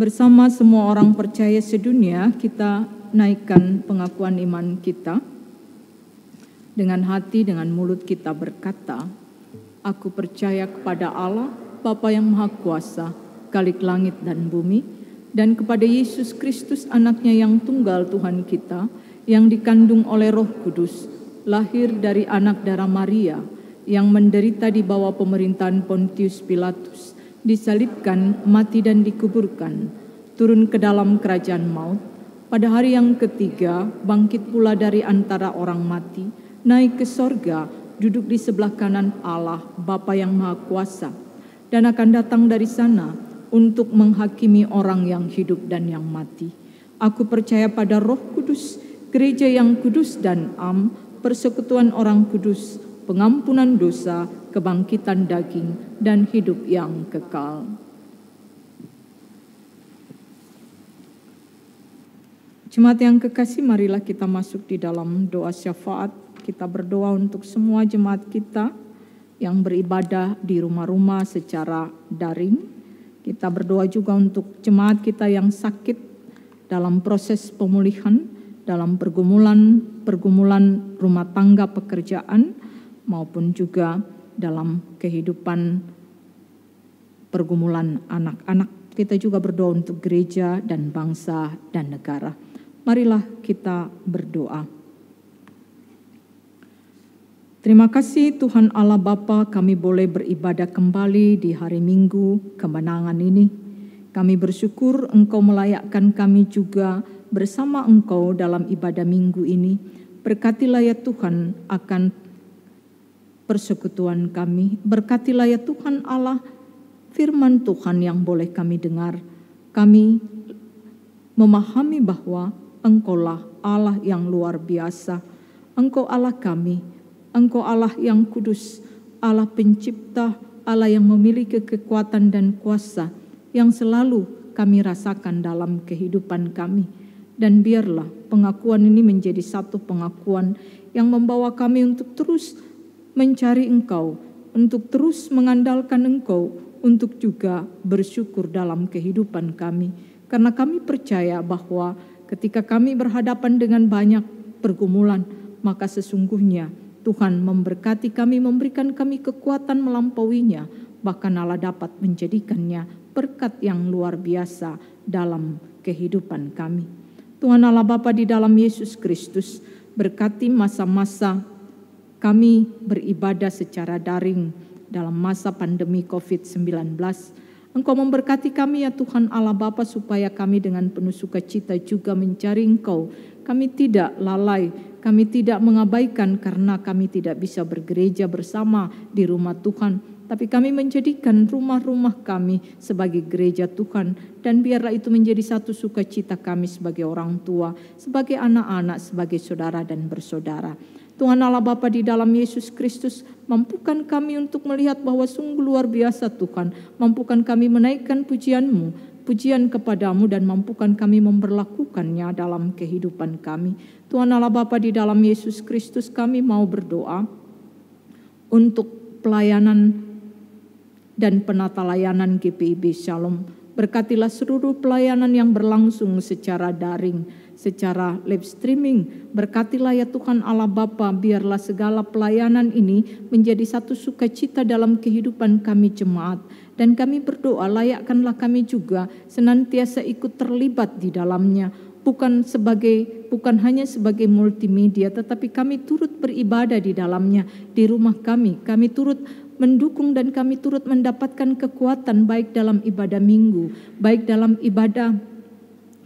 Bersama semua orang percaya sedunia, kita naikkan pengakuan iman kita. Dengan hati, dengan mulut kita berkata, aku percaya kepada Allah, Bapa yang Maha Kuasa, Khalik langit dan bumi, dan kepada Yesus Kristus anaknya yang tunggal Tuhan kita, yang dikandung oleh Roh Kudus, lahir dari anak darah Maria, yang menderita di bawah pemerintahan Pontius Pilatus, disalibkan, mati dan dikuburkan, turun ke dalam kerajaan maut, pada hari yang ketiga bangkit pula dari antara orang mati, naik ke sorga, duduk di sebelah kanan Allah, Bapa yang Maha Kuasa, dan akan datang dari sana untuk menghakimi orang yang hidup dan yang mati. Aku percaya pada Roh Kudus, gereja yang kudus dan am, persekutuan orang kudus, pengampunan dosa, kebangkitan daging, dan hidup yang kekal. Jemaat yang kekasih, marilah kita masuk di dalam doa syafaat. Kita berdoa untuk semua jemaat kita yang beribadah di rumah-rumah secara daring. Kita berdoa juga untuk jemaat kita yang sakit dalam proses pemulihan, dalam pergumulan rumah tangga pekerjaan maupun juga dalam kehidupan pergumulan anak-anak. Kita juga berdoa untuk gereja dan bangsa dan negara. Marilah kita berdoa. Terima kasih Tuhan Allah Bapa, kami boleh beribadah kembali di hari Minggu kemenangan ini. Kami bersyukur Engkau melayakkan kami juga bersama Engkau dalam ibadah minggu ini. Berkatilah ya Tuhan akan persekutuan kami. Berkatilah ya Tuhan Allah firman Tuhan yang boleh kami dengar. Kami memahami bahwa Engkaulah Allah yang luar biasa. Engkau Allah kami. Engkau Allah yang kudus, Allah pencipta, Allah yang memiliki kekuatan dan kuasa yang selalu kami rasakan dalam kehidupan kami. Dan biarlah pengakuan ini menjadi satu pengakuan yang membawa kami untuk terus mencari Engkau, untuk terus mengandalkan Engkau, untuk juga bersyukur dalam kehidupan kami. Karena kami percaya bahwa ketika kami berhadapan dengan banyak pergumulan, maka sesungguhnya Tuhan memberkati kami, memberikan kami kekuatan melampauinya, bahkan Allah dapat menjadikannya berkat yang luar biasa dalam kehidupan kami. Tuhan Allah Bapa di dalam Yesus Kristus, berkati masa-masa kami beribadah secara daring dalam masa pandemi COVID-19. Engkau memberkati kami ya Tuhan Allah Bapa, supaya kami dengan penuh sukacita juga mencari Engkau. Kami tidak lalai, kami tidak mengabaikan karena kami tidak bisa bergereja bersama di rumah Tuhan. Tapi kami menjadikan rumah-rumah kami sebagai gereja Tuhan. Dan biarlah itu menjadi satu sukacita kami sebagai orang tua, sebagai anak-anak, sebagai saudara dan bersaudara. Tuhan Allah Bapa di dalam Yesus Kristus, mampukan kami untuk melihat bahwa sungguh luar biasa Tuhan. Mampukan kami menaikkan pujian kepadamu dan mampukan kami memperlakukannya dalam kehidupan kami. Tuhan Allah Bapa di dalam Yesus Kristus, kami mau berdoa untuk pelayanan dan penata layanan GPIB Shalom. Berkatilah seluruh pelayanan yang berlangsung secara daring, secara live streaming. Berkatilah ya Tuhan Allah Bapa, biarlah segala pelayanan ini menjadi satu sukacita dalam kehidupan kami jemaat. Dan kami berdoa, layakkanlah kami juga senantiasa ikut terlibat di dalamnya. Bukan hanya sebagai multimedia, tetapi kami turut beribadah di dalamnya, di rumah kami. Kami turut mendukung dan kami turut mendapatkan kekuatan baik dalam ibadah minggu, baik dalam ibadah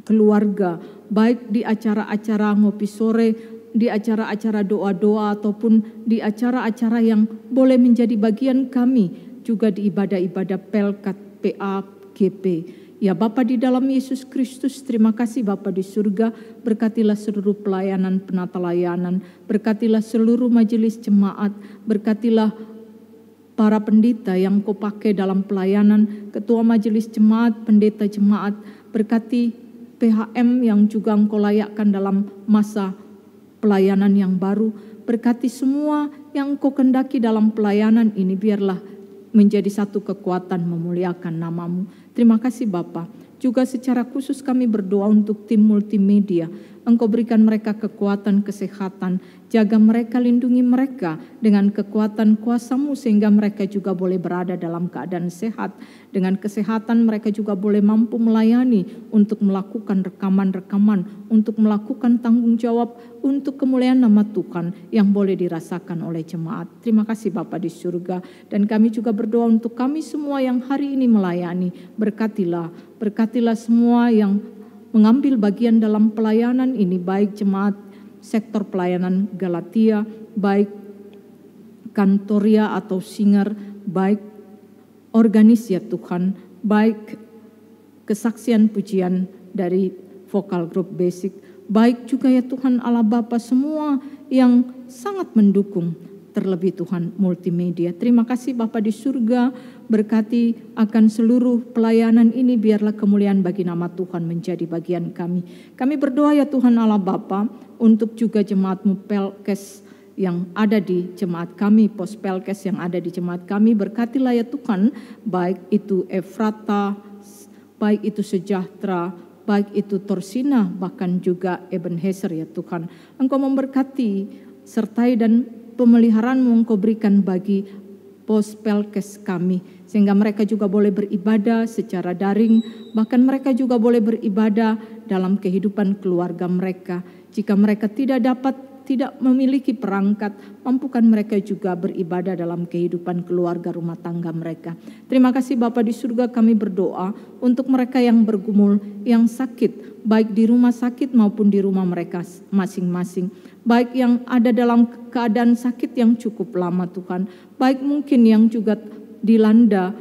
keluarga, baik di acara-acara ngopi sore, di acara-acara doa-doa, ataupun di acara-acara yang boleh menjadi bagian kami, juga di ibadah-ibadah Pelkat, PA, GP. Ya Bapa di dalam Yesus Kristus, terima kasih Bapa di surga, berkatilah seluruh pelayanan, penata layanan, berkatilah seluruh majelis jemaat, berkatilah para pendeta yang Kau pakai dalam pelayanan, ketua majelis jemaat, pendeta jemaat, berkati PHM yang juga Engkau layakkan dalam masa pelayanan yang baru, berkati semua yang Engkau kendaki dalam pelayanan ini, biarlah menjadi satu kekuatan memuliakan nama-Mu. Terima kasih Bapa. Juga secara khusus kami berdoa untuk tim multimedia. Engkau berikan mereka kekuatan, kesehatan, jaga mereka, lindungi mereka dengan kekuatan kuasa-Mu sehingga mereka juga boleh berada dalam keadaan sehat. Dengan kesehatan mereka juga boleh mampu melayani untuk melakukan rekaman-rekaman, untuk melakukan tanggung jawab untuk kemuliaan nama Tuhan yang boleh dirasakan oleh jemaat. Terima kasih Bapa di surga, dan kami juga berdoa untuk kami semua yang hari ini melayani. Berkatilah semua yang mengambil bagian dalam pelayanan ini, baik jemaat sektor pelayanan Galatia, baik Kantoria atau Singer, baik organis ya Tuhan, baik kesaksian pujian dari vokal grup basic, baik juga ya Tuhan Allah Bapa semua yang sangat mendukung, terlebih Tuhan multimedia. Terima kasih Bapa di surga, berkati akan seluruh pelayanan ini, biarlah kemuliaan bagi nama Tuhan menjadi bagian kami. Kami berdoa ya Tuhan Allah Bapa untuk juga jemaat-Mu Pelkes yang ada di jemaat kami, pos Pelkes yang ada di jemaat kami. Berkatilah ya Tuhan, baik itu Efrata, baik itu Sejahtera, baik itu Torsina bahkan juga Ebenezer ya Tuhan. Engkau memberkati, sertai dan pemeliharaan-Mu Engkau berikan bagi pos Pelkes kami, sehingga mereka juga boleh beribadah secara daring, bahkan mereka juga boleh beribadah dalam kehidupan keluarga mereka. Jika mereka tidak memiliki perangkat, mampukan mereka juga beribadah dalam kehidupan keluarga rumah tangga mereka. Terima kasih Bapa di surga, kami berdoa untuk mereka yang bergumul, yang sakit, baik di rumah sakit maupun di rumah mereka masing-masing. Baik yang ada dalam keadaan sakit yang cukup lama Tuhan, baik mungkin yang juga dilanda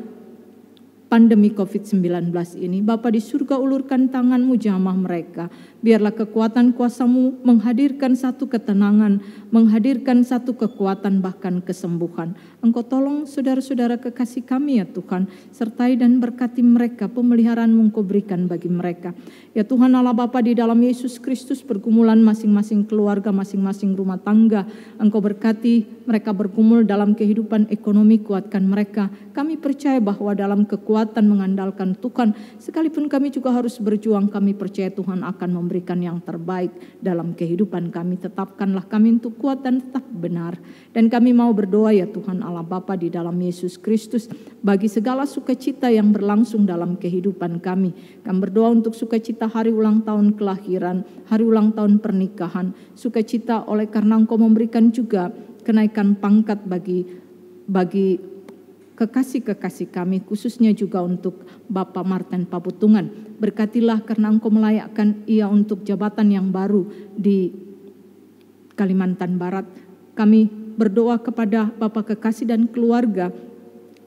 pandemi COVID-19 ini. Bapa di surga, ulurkan tangan-Mu jamah mereka. Biarlah kekuatan kuasa-Mu menghadirkan satu ketenangan, menghadirkan satu kekuatan bahkan kesembuhan. Engkau tolong saudara-saudara kekasih kami ya Tuhan, sertai dan berkati mereka, pemeliharaan-Mu Engkau berikan bagi mereka. Ya Tuhan Allah Bapa, di dalam Yesus Kristus pergumulan masing-masing keluarga, masing-masing rumah tangga, Engkau berkati mereka bergumul dalam kehidupan ekonomi, kuatkan mereka. Kami percaya bahwa dalam kekuatan mengandalkan Tuhan, sekalipun kami juga harus berjuang, kami percaya Tuhan akan memberikan yang terbaik dalam kehidupan kami. Tetapkanlah kami untuk kuat dan tetap benar. Dan kami mau berdoa ya Tuhan Allah Bapa di dalam Yesus Kristus, bagi segala sukacita yang berlangsung dalam kehidupan kami. Kami berdoa untuk sukacita hari ulang tahun kelahiran, hari ulang tahun pernikahan, sukacita oleh karena Engkau memberikan juga kenaikan pangkat bagi kekasih-kekasih kami, khususnya juga untuk Bapak Martin Pabutungan. Berkatilah karena Engkau melayakkan ia untuk jabatan yang baru di Kalimantan Barat. Kami berdoa kepada Bapak kekasih dan keluarga,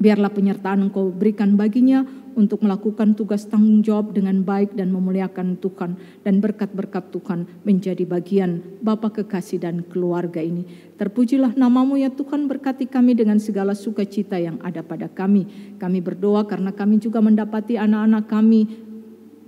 biarlah penyertaan Engkau berikan baginya untuk melakukan tugas tanggung jawab dengan baik dan memuliakan Tuhan, dan berkat-berkat Tuhan menjadi bagian Bapa kekasih dan keluarga ini. Terpujilah nama-Mu ya Tuhan, berkati kami dengan segala sukacita yang ada pada kami. Kami berdoa karena kami juga mendapati anak-anak kami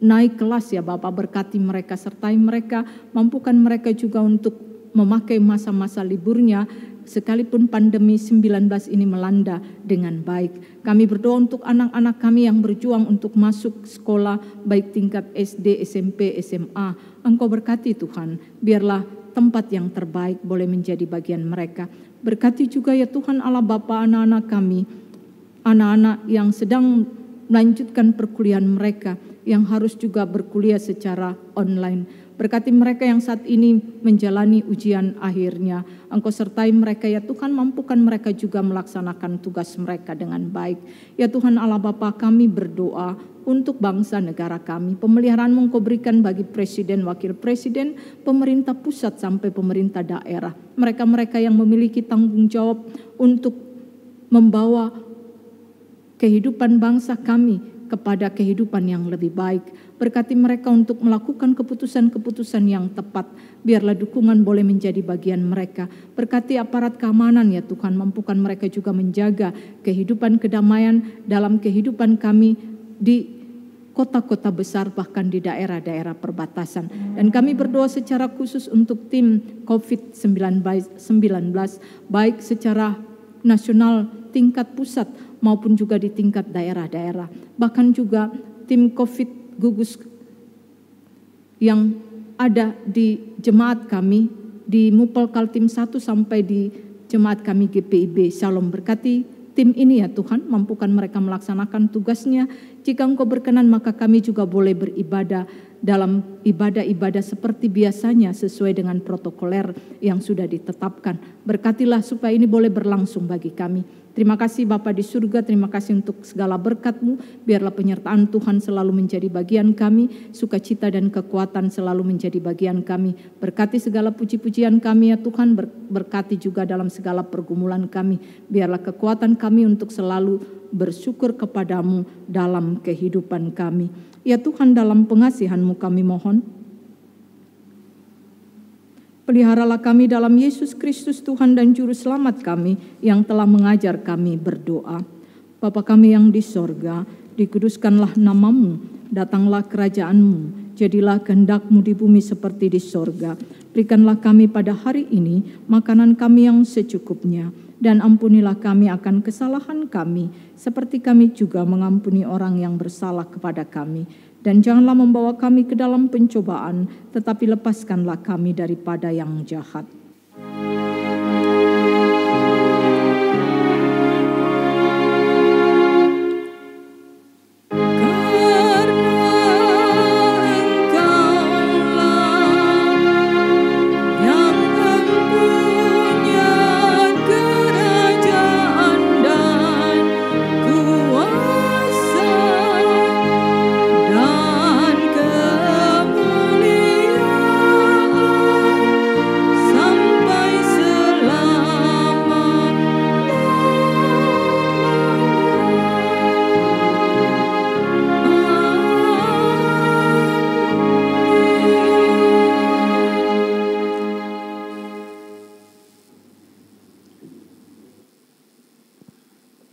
naik kelas ya Bapa, berkati mereka, sertai mereka, mampukan mereka juga untuk memakai masa-masa liburnya sekalipun pandemi 19 ini melanda dengan baik. Kami berdoa untuk anak-anak kami yang berjuang untuk masuk sekolah baik tingkat SD, SMP, SMA. Engkau berkati Tuhan, biarlah tempat yang terbaik boleh menjadi bagian mereka. Berkati juga ya Tuhan Allah Bapa anak-anak kami, anak-anak yang sedang melanjutkan perkuliahan mereka, yang harus juga berkuliah secara online. Berkati mereka yang saat ini menjalani ujian akhirnya. Engkau sertai mereka ya Tuhan, mampukan mereka juga melaksanakan tugas mereka dengan baik. Ya Tuhan Allah Bapa, kami berdoa untuk bangsa negara kami. Pemeliharaan-Mu Engkau berikan bagi presiden, wakil presiden, pemerintah pusat sampai pemerintah daerah. Mereka-mereka yang memiliki tanggung jawab untuk membawa kehidupan bangsa kami kepada kehidupan yang lebih baik. Berkati mereka untuk melakukan keputusan-keputusan yang tepat. Biarlah dukungan boleh menjadi bagian mereka. Berkati aparat keamanan ya Tuhan, mampukan mereka juga menjaga kehidupan kedamaian dalam kehidupan kami di kota-kota besar, bahkan di daerah-daerah perbatasan. Dan kami berdoa secara khusus untuk tim COVID-19, baik secara nasional tingkat pusat maupun juga di tingkat daerah-daerah. Bahkan juga tim COVID gugus yang ada di jemaat kami, di Mupel Kaltim 1 sampai di jemaat kami GPIB Shalom. Berkati tim ini ya Tuhan, mampukan mereka melaksanakan tugasnya. Jika Engkau berkenan, maka kami juga boleh beribadah dalam ibadah-ibadah seperti biasanya sesuai dengan protokoler yang sudah ditetapkan. Berkatilah supaya ini boleh berlangsung bagi kami. Terima kasih Bapa di surga, terima kasih untuk segala berkat-Mu. Biarlah penyertaan Tuhan selalu menjadi bagian kami, sukacita dan kekuatan selalu menjadi bagian kami. Berkati segala puji-pujian kami ya Tuhan, berkati juga dalam segala pergumulan kami. Biarlah kekuatan kami untuk selalu bersyukur kepadamu dalam kehidupan kami. Ya Tuhan, dalam pengasihan-Mu kami mohon, peliharalah kami dalam Yesus Kristus Tuhan dan Juru Selamat kami yang telah mengajar kami berdoa. Bapa kami yang di sorga, dikuduskanlah nama-Mu, datanglah kerajaan-Mu, jadilah kehendak-Mu di bumi seperti di sorga. Berikanlah kami pada hari ini makanan kami yang secukupnya, dan ampunilah kami akan kesalahan kami, seperti kami juga mengampuni orang yang bersalah kepada kami. Dan janganlah membawa kami ke dalam pencobaan, tetapi lepaskanlah kami daripada yang jahat.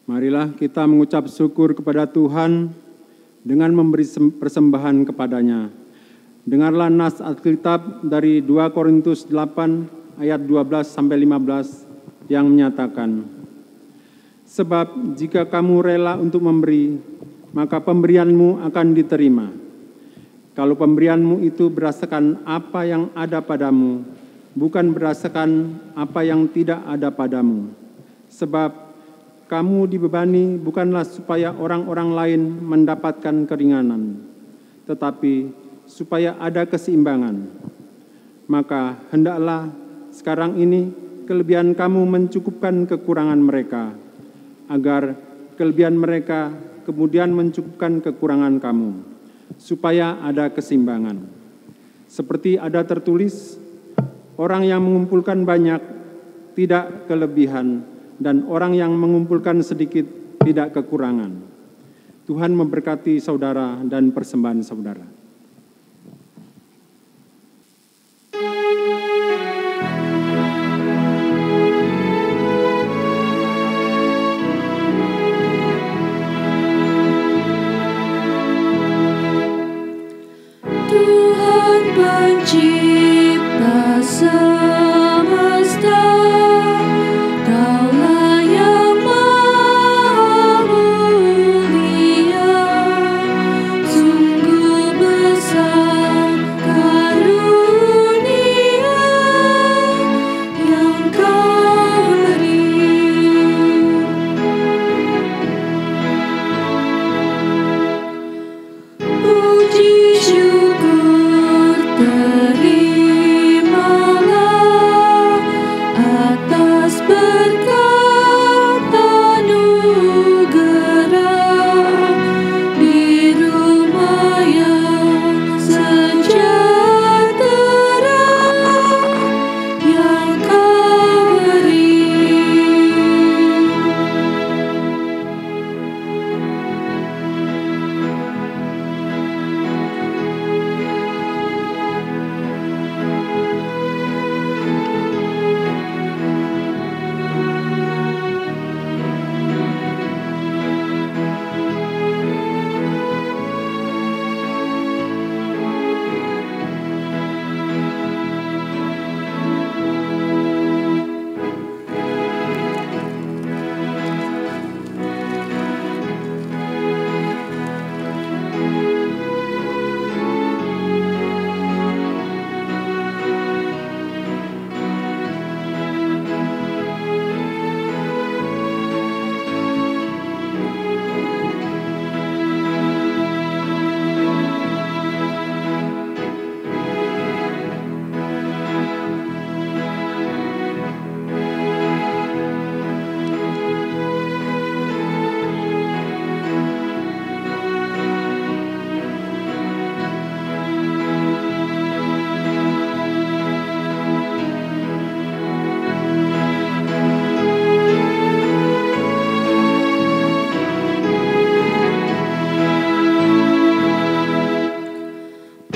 Marilah kita mengucap syukur kepada Tuhan dengan memberi persembahan kepadanya. Dengarlah nas Alkitab dari 2 Korintus 8 ayat 12-15 yang menyatakan, sebab jika kamu rela untuk memberi, maka pemberianmu akan diterima. Kalau pemberianmu itu berdasarkan apa yang ada padamu, bukan berdasarkan apa yang tidak ada padamu. Sebab kamu dibebani bukanlah supaya orang-orang lain mendapatkan keringanan, tetapi supaya ada keseimbangan. Maka hendaklah sekarang ini kelebihan kamu mencukupkan kekurangan mereka, agar kelebihan mereka kemudian mencukupkan kekurangan kamu, supaya ada keseimbangan. Seperti ada tertulis, orang yang mengumpulkan banyak tidak kelebihan, dan orang yang mengumpulkan sedikit tidak kekurangan. Tuhan memberkati saudara dan persembahan saudara. Tuhan pencipta semesta, Kaulah yang maha mulia, sungguh besar karunia yang Kau beri. Puji syukur terimalah atas berkat anugerah di rumah yang sejahtera yang Kau beri.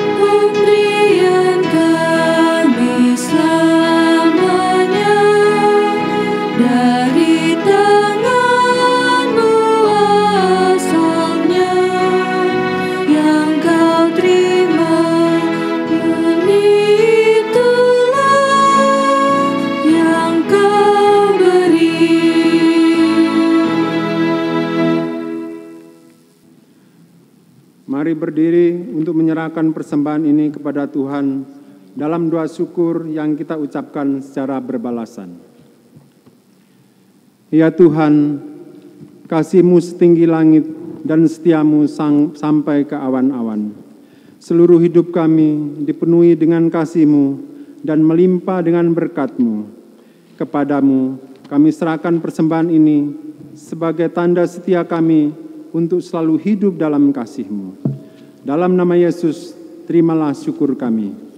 Pemberian kami selamanya dari tangan-Mu asalnya, yang Kau terima, dan itulah yang Kau beri. Mari berdiri untuk menyerahkan persembahan ini kepada Tuhan dalam doa syukur yang kita ucapkan secara berbalasan. Ya Tuhan, kasih-Mu setinggi langit dan setia-Mu sampai ke awan-awan. Seluruh hidup kami dipenuhi dengan kasih-Mu dan melimpah dengan berkat-Mu. Kepadamu kami serahkan persembahan ini sebagai tanda setia kami untuk selalu hidup dalam kasih-Mu. Dalam nama Yesus, terimalah syukur kami.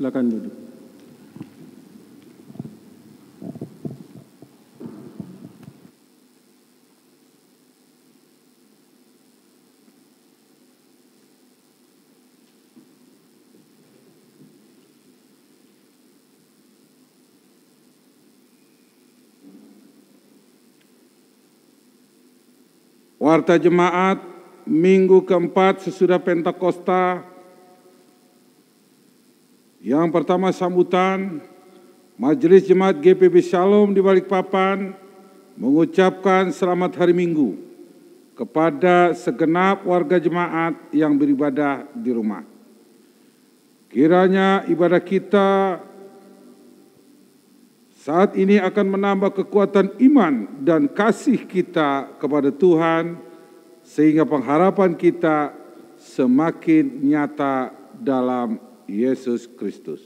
Silakan duduk. Warta Jemaat Minggu keempat sesudah Pentakosta. Yang pertama sambutan, Majelis Jemaat GPB Shalom di Balikpapan mengucapkan selamat hari Minggu kepada segenap warga jemaat yang beribadah di rumah. Kiranya ibadah kita saat ini akan menambah kekuatan iman dan kasih kita kepada Tuhan, sehingga pengharapan kita semakin nyata dalam Yesus Kristus.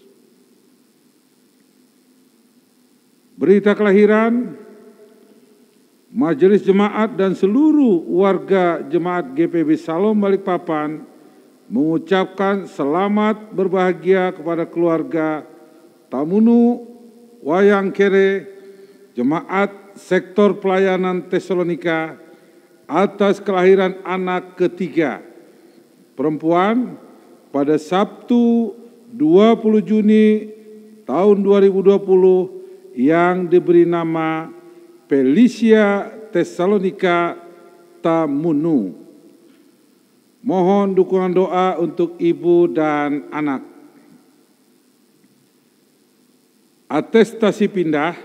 Berita kelahiran, Majelis Jemaat dan seluruh warga Jemaat GPB Shalom Balikpapan mengucapkan selamat berbahagia kepada keluarga Tamunu Wayang Kere, Jemaat Sektor Pelayanan Tesalonika atas kelahiran anak ketiga perempuan pada Sabtu 20 Juni tahun 2020 yang diberi nama Felicia Tesalonika Tamunu. Mohon dukungan doa untuk ibu dan anak. Atestasi pindah.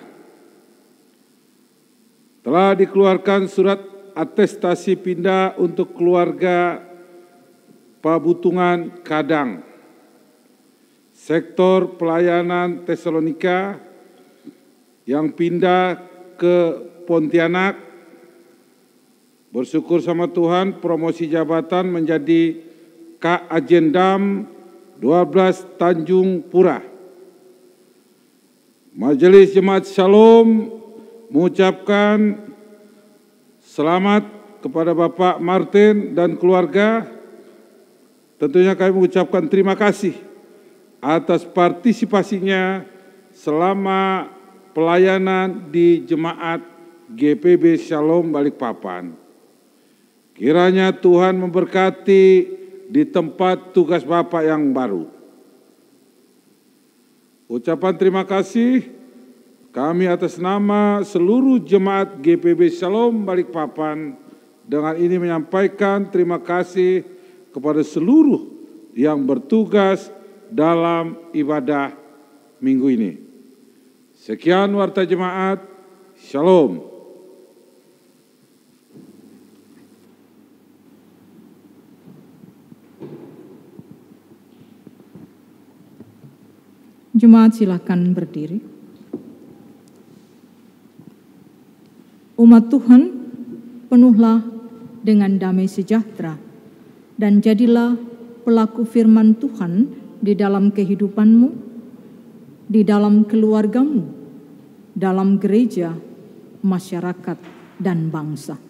Telah dikeluarkan surat atestasi pindah untuk keluarga Pabutungan Kadang, Sektor Pelayanan Tesalonika yang pindah ke Pontianak. Bersyukur sama Tuhan, promosi jabatan menjadi Kak Ajendam 12 Tanjung Pura. Majelis Jemaat Shalom mengucapkan selamat kepada Bapak Martin dan keluarga. Tentunya kami mengucapkan terima kasih atas partisipasinya selama pelayanan di Jemaat GPB Shalom Balikpapan. Kiranya Tuhan memberkati di tempat tugas Bapak yang baru. Ucapan terima kasih kami atas nama seluruh Jemaat GPB Shalom Balikpapan dengan ini menyampaikan terima kasih kepada seluruh yang bertugas dalam ibadah minggu ini. Sekian warta jemaat, Shalom. Jemaat silakan berdiri. Umat Tuhan, penuhlah dengan damai sejahtera dan jadilah pelaku firman Tuhan di dalam kehidupanmu, di dalam keluargamu, dalam gereja, masyarakat, dan bangsa.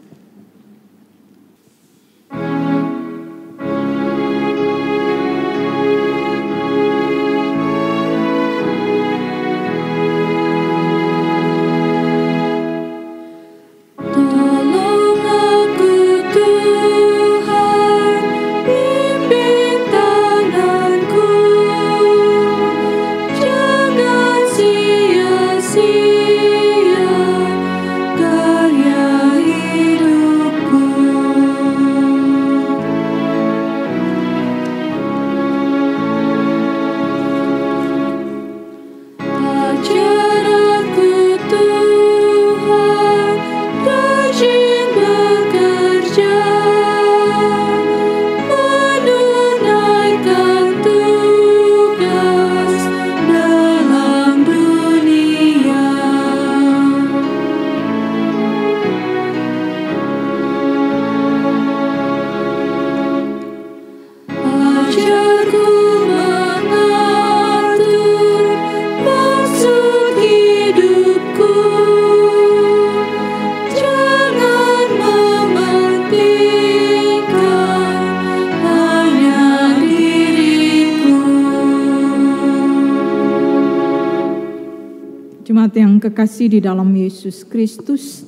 Jemaat yang kekasih di dalam Yesus Kristus,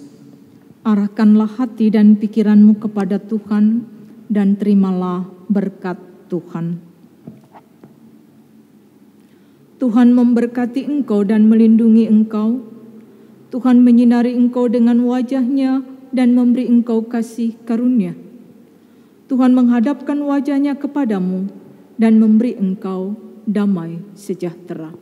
arahkanlah hati dan pikiranmu kepada Tuhan dan terimalah berkat Tuhan. Tuhan memberkati engkau dan melindungi engkau. Tuhan menyinari engkau dengan wajah-Nya dan memberi engkau kasih karunia. Tuhan menghadapkan wajah-Nya kepadamu dan memberi engkau damai sejahtera.